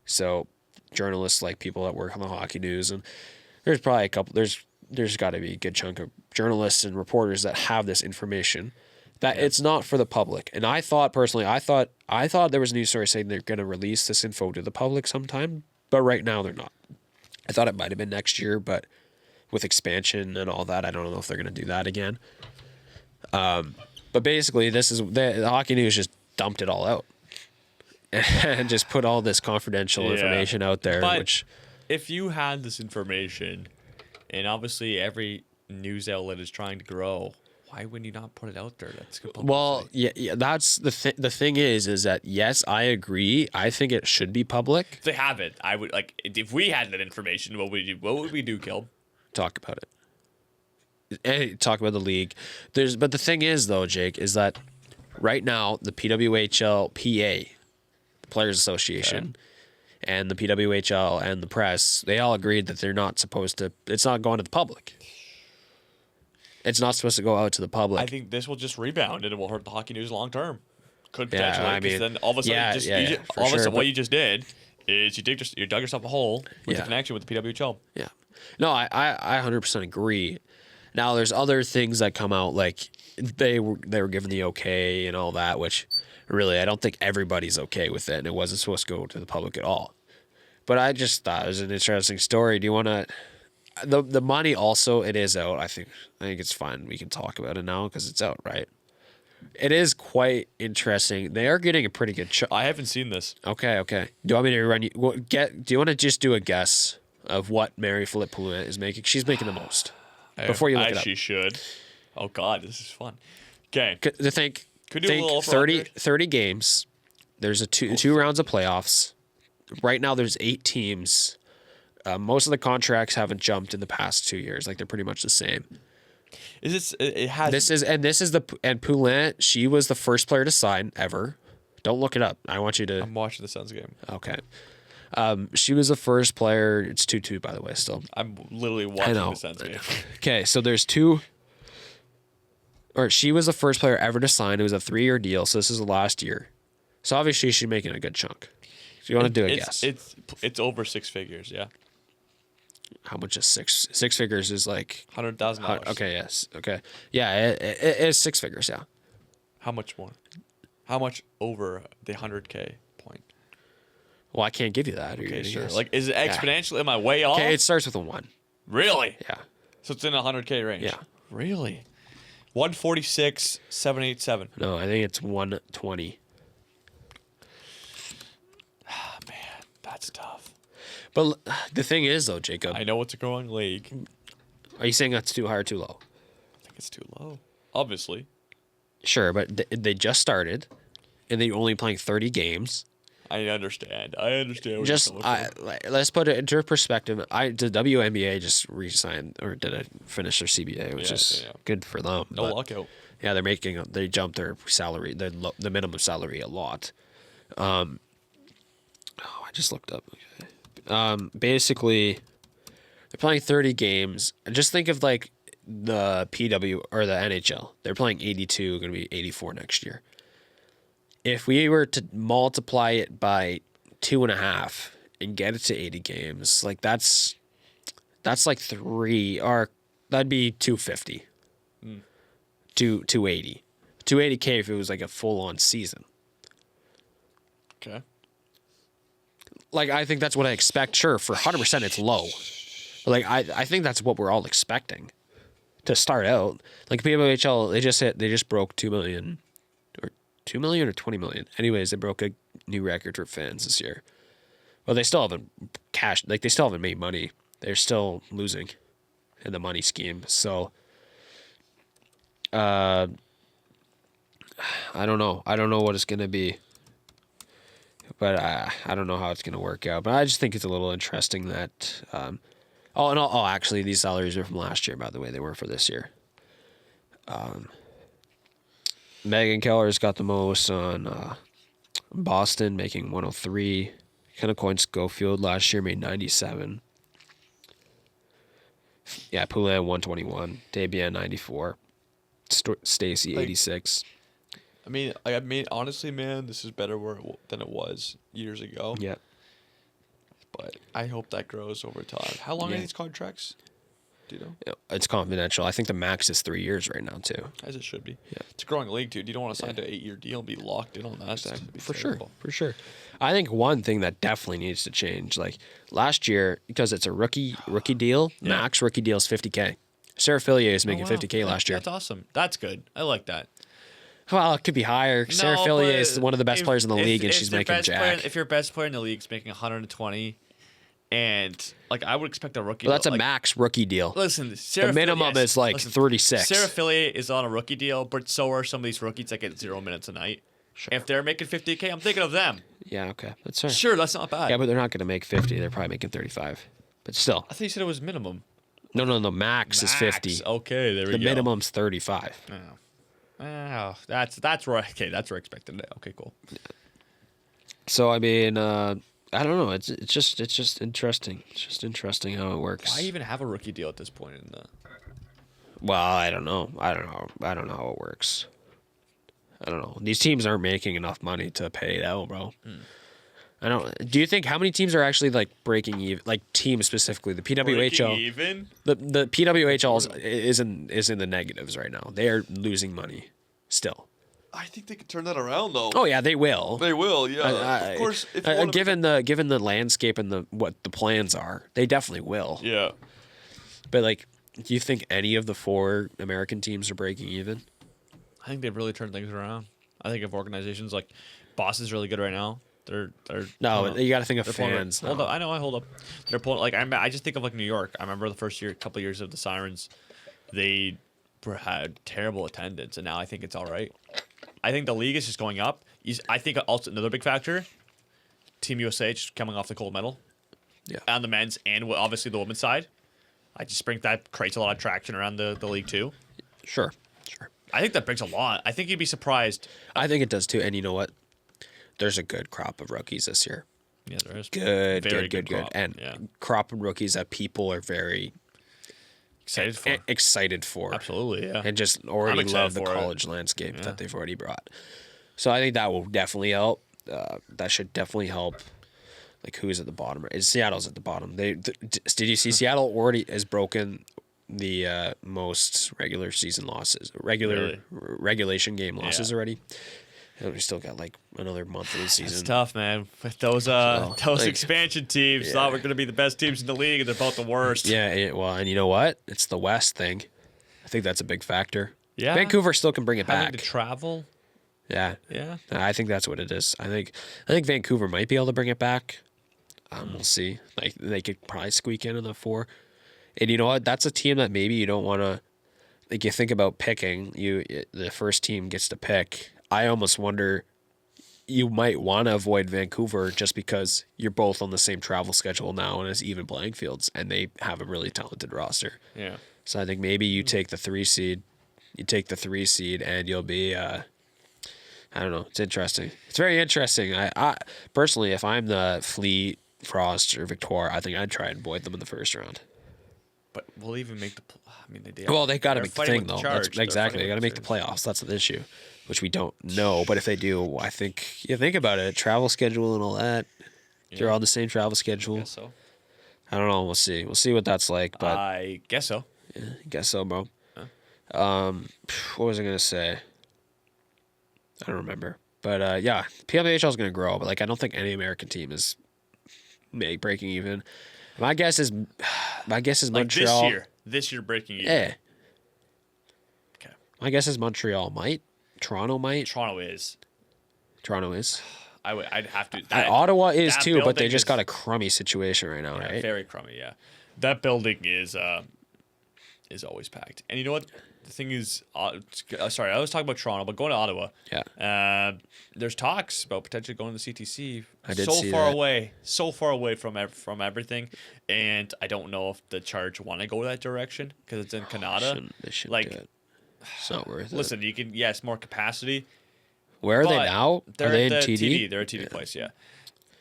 So journalists, like people that work on the hockey news, and there's probably a couple. There's got to be a good chunk of journalists and reporters that have this information. That it's not for the public. And I thought there was a news story saying they're going to release this info to the public sometime, but right now they're not. I thought it might have been next year, but with expansion and all that, I don't know if they're going to do that again. But basically, the hockey news just dumped it all out and just put all this confidential information out there. But which, if you had this information, and obviously every news outlet is trying to grow, why wouldn't you not put it out there? That's good publicity. well, yeah, that's the thing is that yes, I agree. I think it should be public. If they have it, I would like if we had that information. What would we do, Kilb? Talk about it. Talk about the league. But the thing is though, Jake, is that right now the PWHL PA, the Players Association, and the PWHL and the press, they all agreed that they're not supposed to. It's not going to the public. It's not supposed to go out to the public. I think this will just rebound and it will hurt the hockey news long term. Could Yeah, potentially. I 'Cause mean, then all of a sudden, for all of a sure, sudden, but- what you just did is you dug yourself a hole with Yeah. the connection with the PWHL. Yeah. No, I 100% agree. Now there's other things that come out, like they were given the okay and all that, which really I don't think everybody's okay with it, and it wasn't supposed to go to the public at all. But I just thought it was an interesting story. Do you want to? The money also, it is out. I think it's fine. We can talk about it now because it's out, right? It is quite interesting. They are getting a pretty good chunk. I haven't seen this. Okay. Do you want me to run you? Do you want to just do a guess of what Mary Philip Poulin is making? She's making the most. Before you look it up. She should. Oh God, this is fun. Okay. To think Could do a little over 30 games. There's a two rounds of playoffs. Right now, there's 8 teams. Most of the contracts haven't jumped in the past 2 years. Like they're pretty much the same. Is this? It has. This is Poulin. She was the first player to sign ever. Don't look it up. I want you to. I'm watching the Suns game. Okay. She was the first player. It's 2-2, by the way. Still. I'm literally watching know. the Suns game. Okay, so there's 2. Or she was the first player ever to sign. It was a 3-year deal, so this is the last year. So obviously she's making a good chunk. So you want to do a guess? It's over 6 figures. Yeah. How much is 6? 6 figures is like $100,000. Okay, yes. Okay. Yeah, it is 6 figures, yeah. How much more? How much over the 100K point? Well, I can't give you that. Okay, sure. Like, is it exponential? Am I way off? Okay, it starts with a 1. Really? Yeah. So it's in a 100K range? Yeah. Really? 146, 787. No, I think it's 120. Man, that's tough. But the thing is, though, Jacob, I know it's a growing league. are you saying that's too high or too low? I think it's too low. Obviously. Sure, but they just started, and they're only playing 30 games. I understand. What Just you're coming from. let's put it into perspective. The WNBA just re-signed or did it finish their CBA, which is good for them. No lockout. Yeah, they jumped their salary, the minimum salary a lot. I just looked up. Okay. Basically, they're playing 30 games. Just think of like the PW or the NHL. They're playing 82, going to be 84 next year. If we were to multiply it by 2.5 and get it to 80 games, like that's like 3, or that'd be 250. 280. 280K if it was like a full-on season. Okay. Like, I think that's what I expect. Sure, for 100% it's low. But like, I think that's what we're all expecting to start out. Like, PWHL, they just broke 2 million. 2 million or 20 million. Anyways, they broke a new record for fans this year. Well, they still haven't cashed. Like, they still haven't made money. They're still losing in the money scheme. So, I don't know. I don't know what it's gonna be, but I don't know how it's gonna work out. But I just think it's a little interesting that. Actually, these salaries are from last year. By the way, they weren't for this year. Megan Keller's got the most on Boston, making 103. Kennecoin Schofield last year made 97. Yeah, Poulin 121. Debian 94. Stacy 86. I mean, honestly, man, this is better than it was years ago. Yeah. But I hope that grows over time. How long are these contracts? Do you know? It's confidential. I think the max is 3 years right now, too. As it should be. Yeah. It's a growing league, dude. You don't want to sign to an 8-year deal and be locked in on that. Exactly. For sure. I think one thing that definitely needs to change, like last year, because it's a rookie deal, max rookie deal is $50K. Sarah Fillier is making $50K last year. That's awesome. That's good. I like that. Well, it could be higher. Sarah Fillier is one of the best players in the league, and she's making jack. If your best player in the league is making 120, and like I would expect a rookie. Well, that's a max rookie deal. Listen, the minimum is like 36. Sarah Fillier is on a rookie deal, but so are some of these rookies that get 0 minutes a night. Sure. If they're making $50K, I'm thinking of them. Yeah, okay, that's fair. Sure, that's not bad. Yeah, but they're not going to make 50. They're probably making 35. But still. I thought you said it was minimum. No. Max is 50. Okay, there we go. The minimum's 35. Oh, that's where. Okay, that's where I expected it. Okay, cool. So I mean, I don't know. It's just interesting. It's just interesting how it works. Why even have a rookie deal at this point in the? Well, I don't know. I don't know how it works. I don't know. These teams aren't making enough money to pay it out, bro. I don't. Do you think how many teams are actually like breaking even? Like teams specifically, the PWHL. Breaking even? The PWHL is in the negatives right now. They are losing money still. I think they could turn that around though. Oh yeah, they will. They will. Yeah. Of course. If given the landscape and what the plans are, they definitely will. Yeah. But like, do you think any of the 4 American teams are breaking even? I think they've really turned things around. I think if organizations like Boston's really good right now. They're no, you got to think of fans. Hold up, I know. I hold up. They're pulling like I just think of like New York. I remember the first couple of years of the Sirens, they had terrible attendance, and now I think it's all right. I think the league is just going up. I think also another big factor, Team USA just coming off the gold medal, on the men's and obviously the women's side. I just think that creates a lot of traction around the league too. Sure. I think that brings a lot. I think you'd be surprised. I think it does too. And you know what? There's a good crop of rookies this year. Yeah, there is. Good. And crop of rookies that people are very excited for. Absolutely, yeah. And just already love the college landscape that they've already brought. So I think that will definitely help. That should definitely help. Like, who is at the bottom? Seattle's at the bottom. Did you see Seattle already has broken the most regular season losses, regulation game losses already? And we still got like another month of the season. It's tough, man. With those expansion teams, thought we're going to be the best teams in the league, and they're both the worst. Yeah, well, and you know what? It's the West thing. I think that's a big factor. Yeah. Vancouver still can bring it Having back. to travel. Yeah. Yeah. I think that's what it is. I think Vancouver might be able to bring it back. We'll see. Like they could probably squeak in the 4. And you know what? That's a team that maybe you don't want to. Like you think about picking, the first team gets to pick. I almost wonder you might want to avoid Vancouver just because you're both on the same travel schedule now and it's even playing fields, and they have a really talented roster. Yeah. So I think maybe you take the 3 seed. You take the 3 seed, and you'll be. I don't know. It's interesting. It's very interesting. I personally, if I'm the Fleet, Frost, or Victoire, I think I'd try and avoid them in the first round. But we'll even make the. I mean, they did. Well, they got to They're make the fighting thing with though. Charge. That's, They're exactly, they fighting got to make with the playoffs. That's the issue, which we don't know. But if they do, I think you think about it, travel schedule and all that. They're all the same travel schedule. I guess so. I don't know. We'll see. We'll see what that's like. But I guess so. yeah, I guess so, bro. What was I gonna say? I don't remember. But yeah, PLHL is gonna grow. But like, I don't think any American team is breaking even. My guess is Like Montreal. This year breaking even. Yeah. Okay. My guess is Montreal might. Toronto might. Toronto is. Toronto is. I'd have to. Ottawa is that too, but they building just is- got a crummy situation right now, Yeah, right? very crummy. Yeah, that building is always packed. And you know what? The thing is, sorry, I was talking about Toronto, but going to Ottawa. Yeah. There's talks about potentially going to the CTC. I did so see far that. away, so far away from everything, and I don't know if the Charge want to go that direction because it's in Canada. They shouldn't Like, do it. It's not worth it. Listen, you can yes, more capacity. Where are they but now? They're Are they in the TD? They're a TD place, yeah.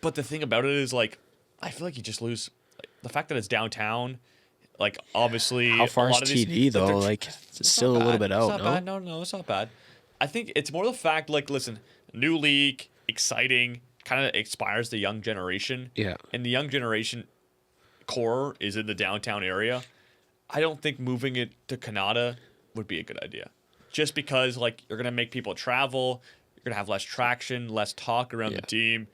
But the thing about it is, like, I feel like you just lose the fact that it's downtown. Like, obviously, How far a is lot of these, TD though? they're- Like, it's still a not little bad. bit It's out. not No. bad. No, it's not bad. I think it's more the fact, like, listen, new league, exciting, kind of inspires the young generation. Yeah. And the young generation core is in the downtown area. I don't think moving it to Canada would be a good idea. Just because, like, you're going to make people travel, you're going to have less traction, less talk around the team.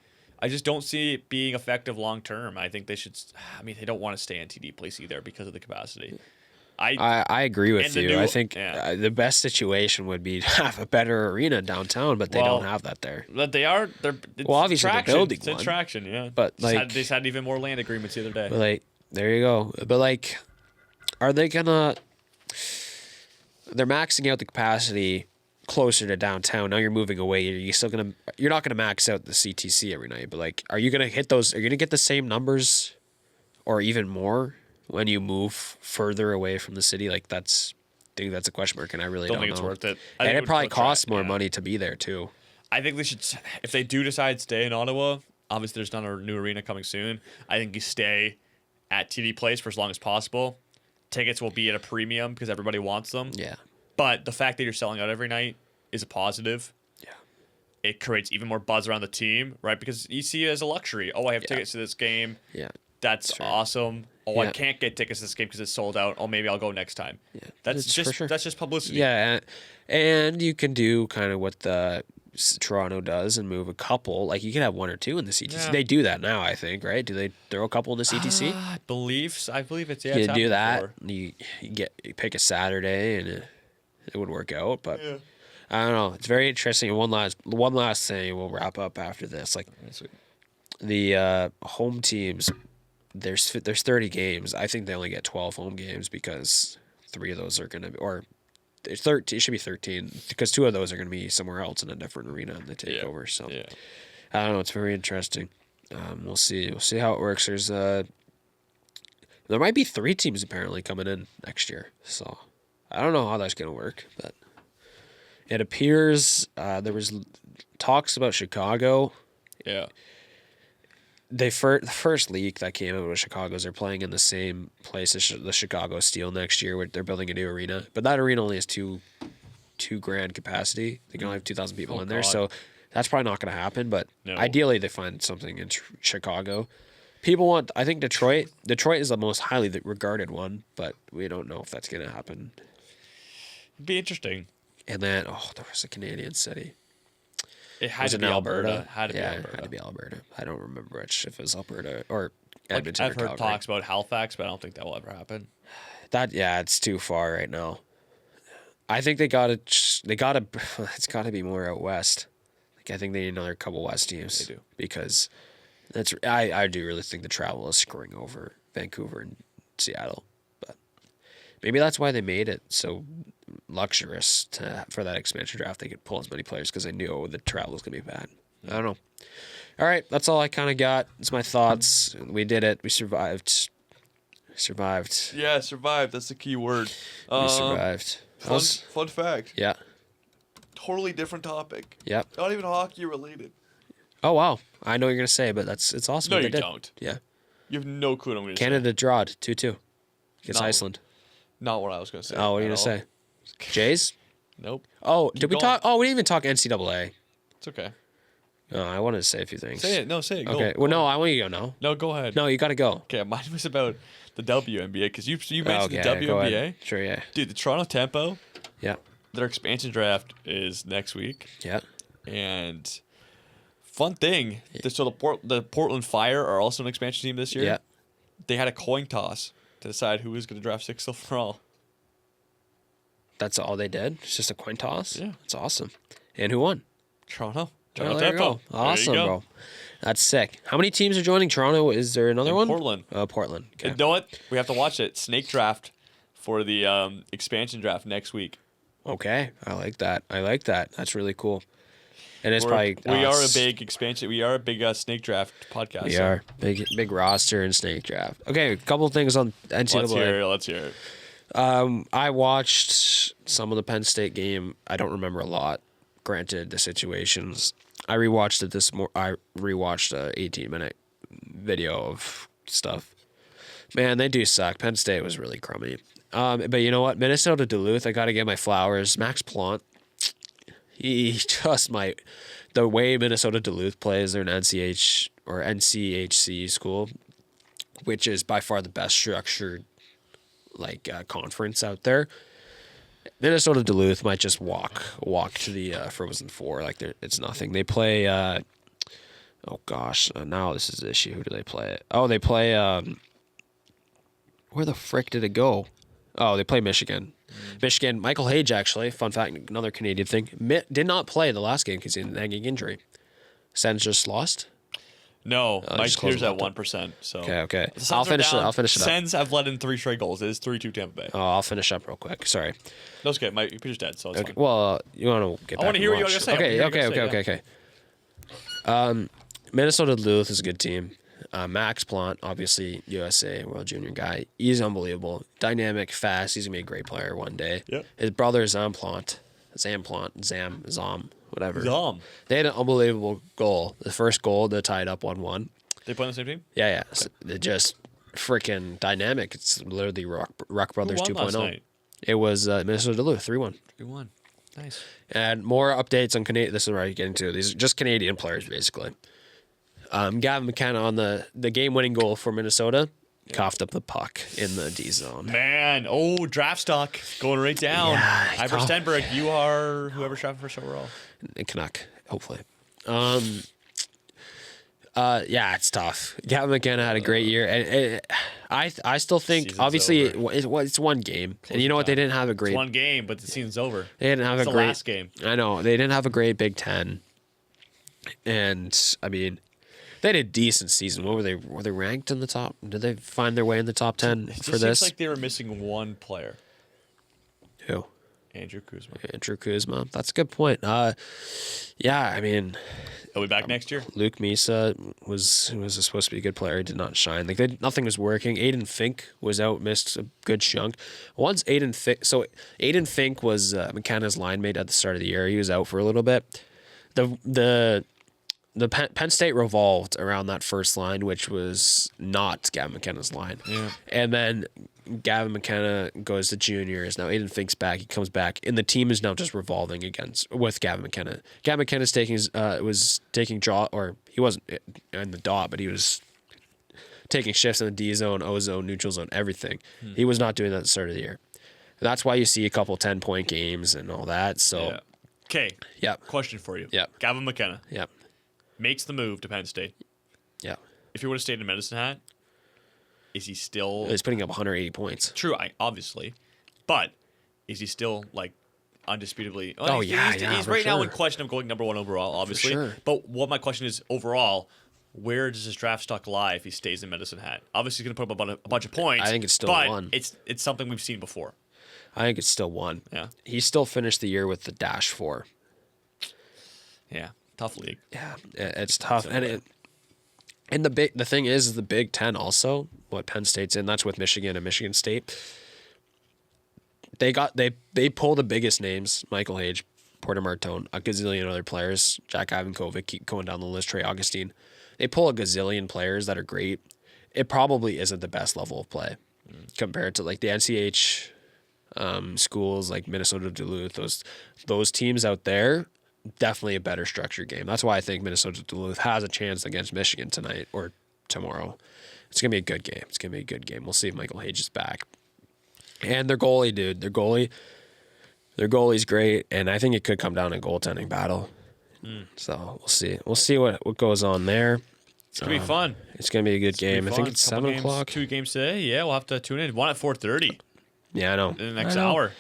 I just don't see it being effective long term. I think they should. I mean, they don't want to stay in TD place either because of the capacity. I agree with And the you. new- I think yeah. the best situation would be to have a better arena downtown, but they don't have that there. But they're Well, obviously they're traction. building It's in one. traction, yeah. But, Just like- they just had even more land agreements the other day. But like, there you go. But like, are they gonna? They're maxing out the capacity closer to downtown. Now you're moving away. You're not gonna max out the CTC every night. But like, are you gonna hit those? Are you gonna get the same numbers, or even more when you move further away from the city? Like I think that's a question mark, and I really don't think know. it's worth it. And I think it would probably go track, costs more yeah. money to be there too. I think they should, if they do decide to stay in Ottawa, obviously there's not a new arena coming soon. I think you stay at TD Place for as long as possible. Tickets will be at a premium because everybody wants them. Yeah. But the fact that you're selling out every night is a positive. Yeah. It creates even more buzz around the team, right? Because you see it as a luxury. Oh, I have tickets to this game. Yeah. That's fair. awesome. Oh, I Yeah. can't get tickets to this game because it's sold out. Oh, maybe I'll go next time. Yeah. That's It's just for sure. that's just publicity. Yeah, and you can do kind of what the Toronto does and move a couple. Like you can have one or two in the CTC. Yeah. They do that now, I think, right? Do they throw a couple in the CTC? I believe it's you it's do happened that. before. You pick a Saturday and it would work out. But I don't know. It's very interesting. And one last thing. We'll wrap up after this. Like the home teams. There's 30 games. I think they only get 12 home games because 3 of those are gonna be, or it's 13. It should be 13 because 2 of those are gonna be somewhere else in a different arena in the takeover. So I don't know. It's very interesting. We'll see. We'll see how it works. There might be 3 teams apparently coming in next year. So I don't know how that's gonna work, but it appears there was talks about Chicago. Yeah. The first leak that came out with Chicago's they're playing in the same place as the Chicago Steel next year. Where they're building a new arena, but that arena only has two grand capacity. They can only have 2,000 people in there, God. so that's probably not going to happen. But No. ideally, they find something in Chicago. People want. I think Detroit. Detroit is the most highly regarded one, but we don't know if that's going to happen. It'd be interesting. And then there was a Canadian city. It had Was to it be in Alberta. Had to be yeah, Alberta. it had to be Alberta. I don't remember if it was Alberta or Like, Edmonton I've or heard Calgary. talks about Halifax, but I don't think that will ever happen. It's too far right now. I think they gotta. It's gotta be more out west. Like I think they need another couple west teams. They do. Because I do really think the travel is screwing over Vancouver and Seattle. But maybe that's why they made it so luxurious for that expansion draft. They could pull as many players because they knew the travel was gonna be bad. I don't know. All right, that's all I kind of got. It's my thoughts. We did it. We survived. Yeah, survived. That's the key word. We survived. Fun fact. Yeah. Totally different topic. Yep. Not even hockey related. Oh wow. I know what you're gonna say, but it's awesome. No, what you they did. don't. Yeah. You have no clue what I'm going to say. Canada drawed 2-2 against No. Iceland. Not what I was going to say. Oh, what are you at gonna all. say? Jays? Nope. Oh, did we going. talk? Oh, we didn't even talk NCAA. It's okay. Oh, I wanted to say a few things. Say it. No, say it. Go. Okay. Well, no, I want you to go now. No, go ahead. No, you got to go. Okay, mine was about the WNBA because you mentioned Okay, the go WNBA. ahead. Sure, yeah. Dude, the Toronto Tempo, Yeah. their expansion draft is next week. Yeah. And fun thing, so the Portland Fire are also an expansion team this year. Yeah. They had a coin toss to decide who was going to draft 6th overall. That's all they did? It's just a coin toss? Yeah. That's awesome. And who won? Toronto. Oh, Toronto there you Tempo. go. There you Awesome, go. bro. That's sick. How many teams are joining Toronto? Is there another And one? Portland. Portland. Okay. You know what? We have to watch it. Snake draft for the expansion draft next week. Okay. I like that. That's really cool. And it's We probably are a big expansion. We are a big snake draft podcast. We so are big roster and snake draft. Okay, a couple of things on NCAA. Let's hear it. I watched some of the Penn State game. I don't remember a lot. Granted, the situations. I rewatched it I rewatched a 18-minute video of stuff. Man, they do suck. Penn State was really crummy. But you know what? Minnesota Duluth. I got to give my flowers. Max Plant. He just might. The way Minnesota Duluth plays, they're an NCHC school, which is by far the best structured conference out there. Minnesota Duluth might just walk to the Frozen Four like it's nothing. They play. Now this is the issue. Who do they play? Oh, they play. Where the frick did it go? Oh, they play Michigan. Michigan, Michael Hage, actually, fun fact, another Canadian thing, did not play the last game because he had an nagging injury. Sens just lost? No, Mike just close Clear's them at up. 1%. So Okay. The Sens I'll are finish down. it up. Sens have let in 3 straight goals. It is 3-2 Tampa Bay. Oh, I'll finish up real quick. Sorry. No, it's okay. My computer's dead, so it's Okay. fine. Well, you want to get back wanna and hear what you watch. gotta say. I wanna hear what you gotta Okay. Minnesota Duluth is a good team. Max Plant, obviously USA World Junior guy. He's unbelievable. Dynamic, fast. He's going to be a great player one day. Yep. His brother, Zam, whatever. They had an unbelievable goal. The first goal, they tied up 1-1. They play on the same team? Yeah. So they're just freaking dynamic. It's literally Rock Brothers Who won last 2.0. night? It was Minnesota Duluth, 3-1. 3-1. Nice. And more updates on Canadian. This is where I get into. These are just Canadian players, basically. Gavin McKenna on the game-winning goal for Minnesota coughed up the puck in the D zone. Man, draft stock going right down. Yeah, Ivor Stenberg, you are whoever drafted first overall. Canuck, hopefully. It's tough. Gavin McKenna had a great year, and I still think Season's obviously over. it's one game, and you know what? They didn't have a great. It's one game, but the season's over. They didn't have It's a the great last game. I know they didn't have a great Big Ten, and I mean, they had a decent season. What were they? Were they ranked in the top? Did they find their way in the top 10 It just for this? seems like they were missing one player. Who? Andrew Kuzma. Andrew Kuzma. That's a good point. I mean, He'll be back next year. Luke Misa was supposed to be a good player. He did not shine. Nothing was working. Aiden Fink was out, missed a good chunk. Once Aiden Fink was McKenna's line mate at the start of the year. He was out for a little bit. The Penn State revolved around that first line, which was not Gavin McKenna's line. Yeah. And then Gavin McKenna goes to juniors. Now Aiden Fink's back. He comes back, and the team is now just revolving with Gavin McKenna. Gavin McKenna's taking draw, or he wasn't in the dot, but he was taking shifts in the D zone, O zone, neutral zone, everything. He was not doing that at the start of the year. That's why you see a couple 10-point games and all that. So. Yeah. Okay. Yep. Question for you. Yep. Gavin McKenna Yep. makes the move to Penn State. Yep. If he would have stayed in Medicine Hat, is he still He's putting up 180 points. true? Obviously, but is he still like undisputably? Oh, yeah, he's for right now in sure. question of going number 1 overall. Obviously, sure. but what my question is overall. Where does his draft stock lie if he stays in Medicine Hat? Obviously, he's going to put up a bunch of points. I think it's still but one. It's something we've seen before. I think it's still 1. Yeah. He still finished the year with the -4. Yeah, tough league. Yeah, it's tough. And the thing is the Big Ten also, what Penn State's in, that's with Michigan and Michigan State. They pull the biggest names, Michael Hage, Porter Martone, a gazillion other players, Jack Ivankovic, keep going down the list, Trey Augustine. They pull a gazillion players that are great. It probably isn't the best level of play compared to like the NCH schools like Minnesota Duluth. Those teams out there, definitely a better structured game. That's why I think Minnesota Duluth has a chance against Michigan tonight or tomorrow. It's going to be a good game. It's going to be a good game. We'll see if Michael Hage is back. And their goalie, dude. Their goalie's great, and I think it could come down to a goaltending battle. So we'll see. We'll see what goes on there. It's going to be fun. It's going to be a good game. I think it's Couple 7 o'clock. 2 games today. Yeah, we'll have to tune in. One at 4:30 Yeah, I know. in the next I know. hour.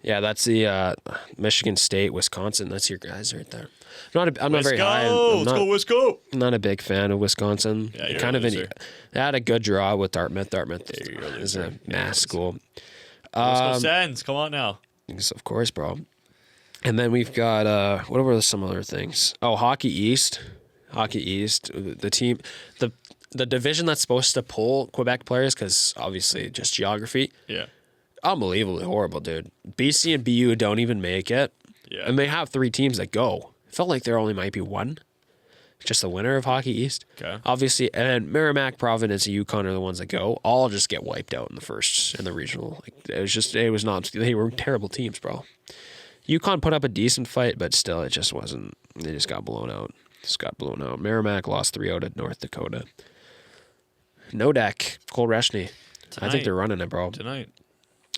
Yeah, that's the Michigan State, Wisconsin. That's your guys right there. I'm not very high. Let's go, Wisco. I'm not a big fan of Wisconsin. Yeah, you're kind a of loser. they had a good draw with Dartmouth. Dartmouth you're a is loser. a mass school. Wisco Sens. Come on now. Yes, of course, bro. And then we've got what were some other things? Oh, Hockey East. The team, the division that's supposed to pull Quebec players because obviously just geography. Yeah. Unbelievably horrible, dude. BC and BU don't even make it. Yeah. And they have 3 teams that go. It felt like there only might be one. Just the winner of Hockey East. Okay. Obviously, and then Merrimack, Providence, and Yukon are the ones that go. All just get wiped out in the regional. Like it was not. They were terrible teams, bro. Yukon put up a decent fight, but still, it just wasn't. They just got blown out. Merrimack lost 3-0 to North Dakota. Nodak, Cole Reshny. I think they're running it, bro. Tonight.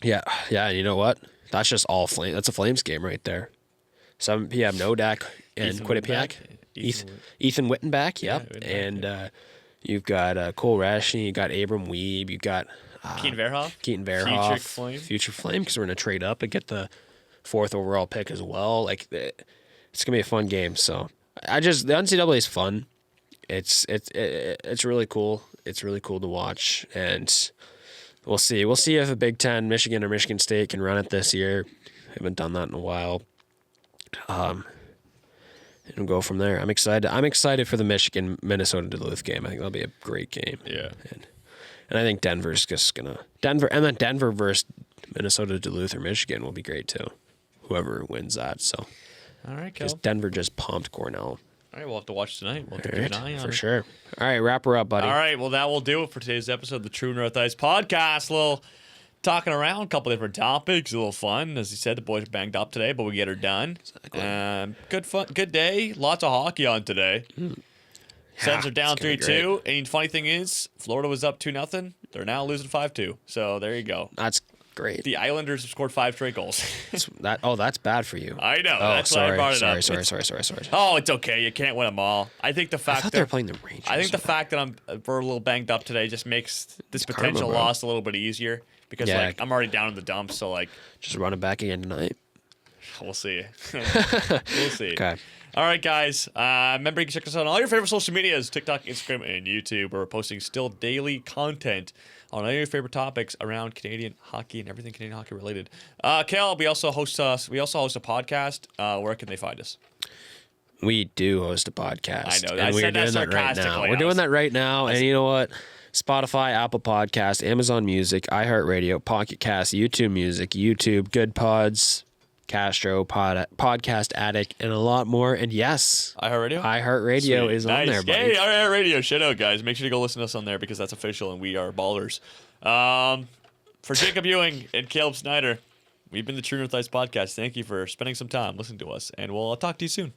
Yeah. And you know what? That's just all Flame. That's a Flames game right there. 7 p.m. Nodak and Ethan Quinnipiac. Ethan Wittenbach. Yep. Wittenbach, and you've got Cole Rashny. You got Abram Weeb. You got Keaton Verhoff. Future Flame, because we're gonna trade up and get the 4th overall pick as well. Like it's gonna be a fun game. So the NCAA is fun. It's really cool. It's really cool to watch, and we'll see. We'll see if a Big Ten, Michigan or Michigan State can run it this year. Haven't done that in a while. And we'll go from there. I'm excited for the Michigan-Minnesota Duluth game. I think that'll be a great game. Yeah. And I think Denver's just gonna Denver versus Minnesota Duluth or Michigan will be great too. Whoever wins that. So All right, because Kel. Denver just pumped Cornell. All right, we'll have to watch tonight. We'll have to All keep right, an eye on for it. sure. All right, wrap her up, buddy. All right, well, that will do it for today's episode of the True North Ice Podcast. A little talking around, a couple different topics, a little fun. As you said, the boys are banged up today, but we get her done. Exactly. Good fun, good day. Lots of hockey on today. Sens are down it's gonna be 3-2. And funny thing is, Florida was up 2-0. They're now losing 5-2. So there you go. That's great. The Islanders have scored 5 straight goals. That's bad for you. I know. Oh, That's why I brought it up. sorry. Oh, it's okay. You can't win them all. I think the I fact thought that they were playing the Rangers. I think the fact that we're a little banged up today just makes this karma, potential bro. loss a little bit easier because Yeah. like I'm already down in the dumps. So like just run it back again tonight. we'll see. We'll see. Okay. All right, guys. Remember, you can check us out on all your favorite social medias, TikTok, Instagram, and YouTube. We're posting still daily content on all your favorite topics around Canadian hockey and everything Canadian hockey related. Kel, we also host a podcast. Where can they find us? We do host a podcast. I know. And I we're said that doing that right now. sarcastically. We're doing that right now. And you know what? Spotify, Apple Podcast, Amazon Music, iHeartRadio, Pocket Cast, YouTube Music, YouTube, Good Pods, Castro, Podcast Addict, and a lot more. And yes, iHeartRadio? iHeartRadio Sweet. is on Nice. there, buddy. Hey, iHeartRadio. Shout out, guys. Make sure to go listen to us on there because that's official and we are ballers. For Jacob Ewing and Caleb Snyder, we've been the True North Ice Podcast. Thank you for spending some time listening to us, and we'll talk to you soon.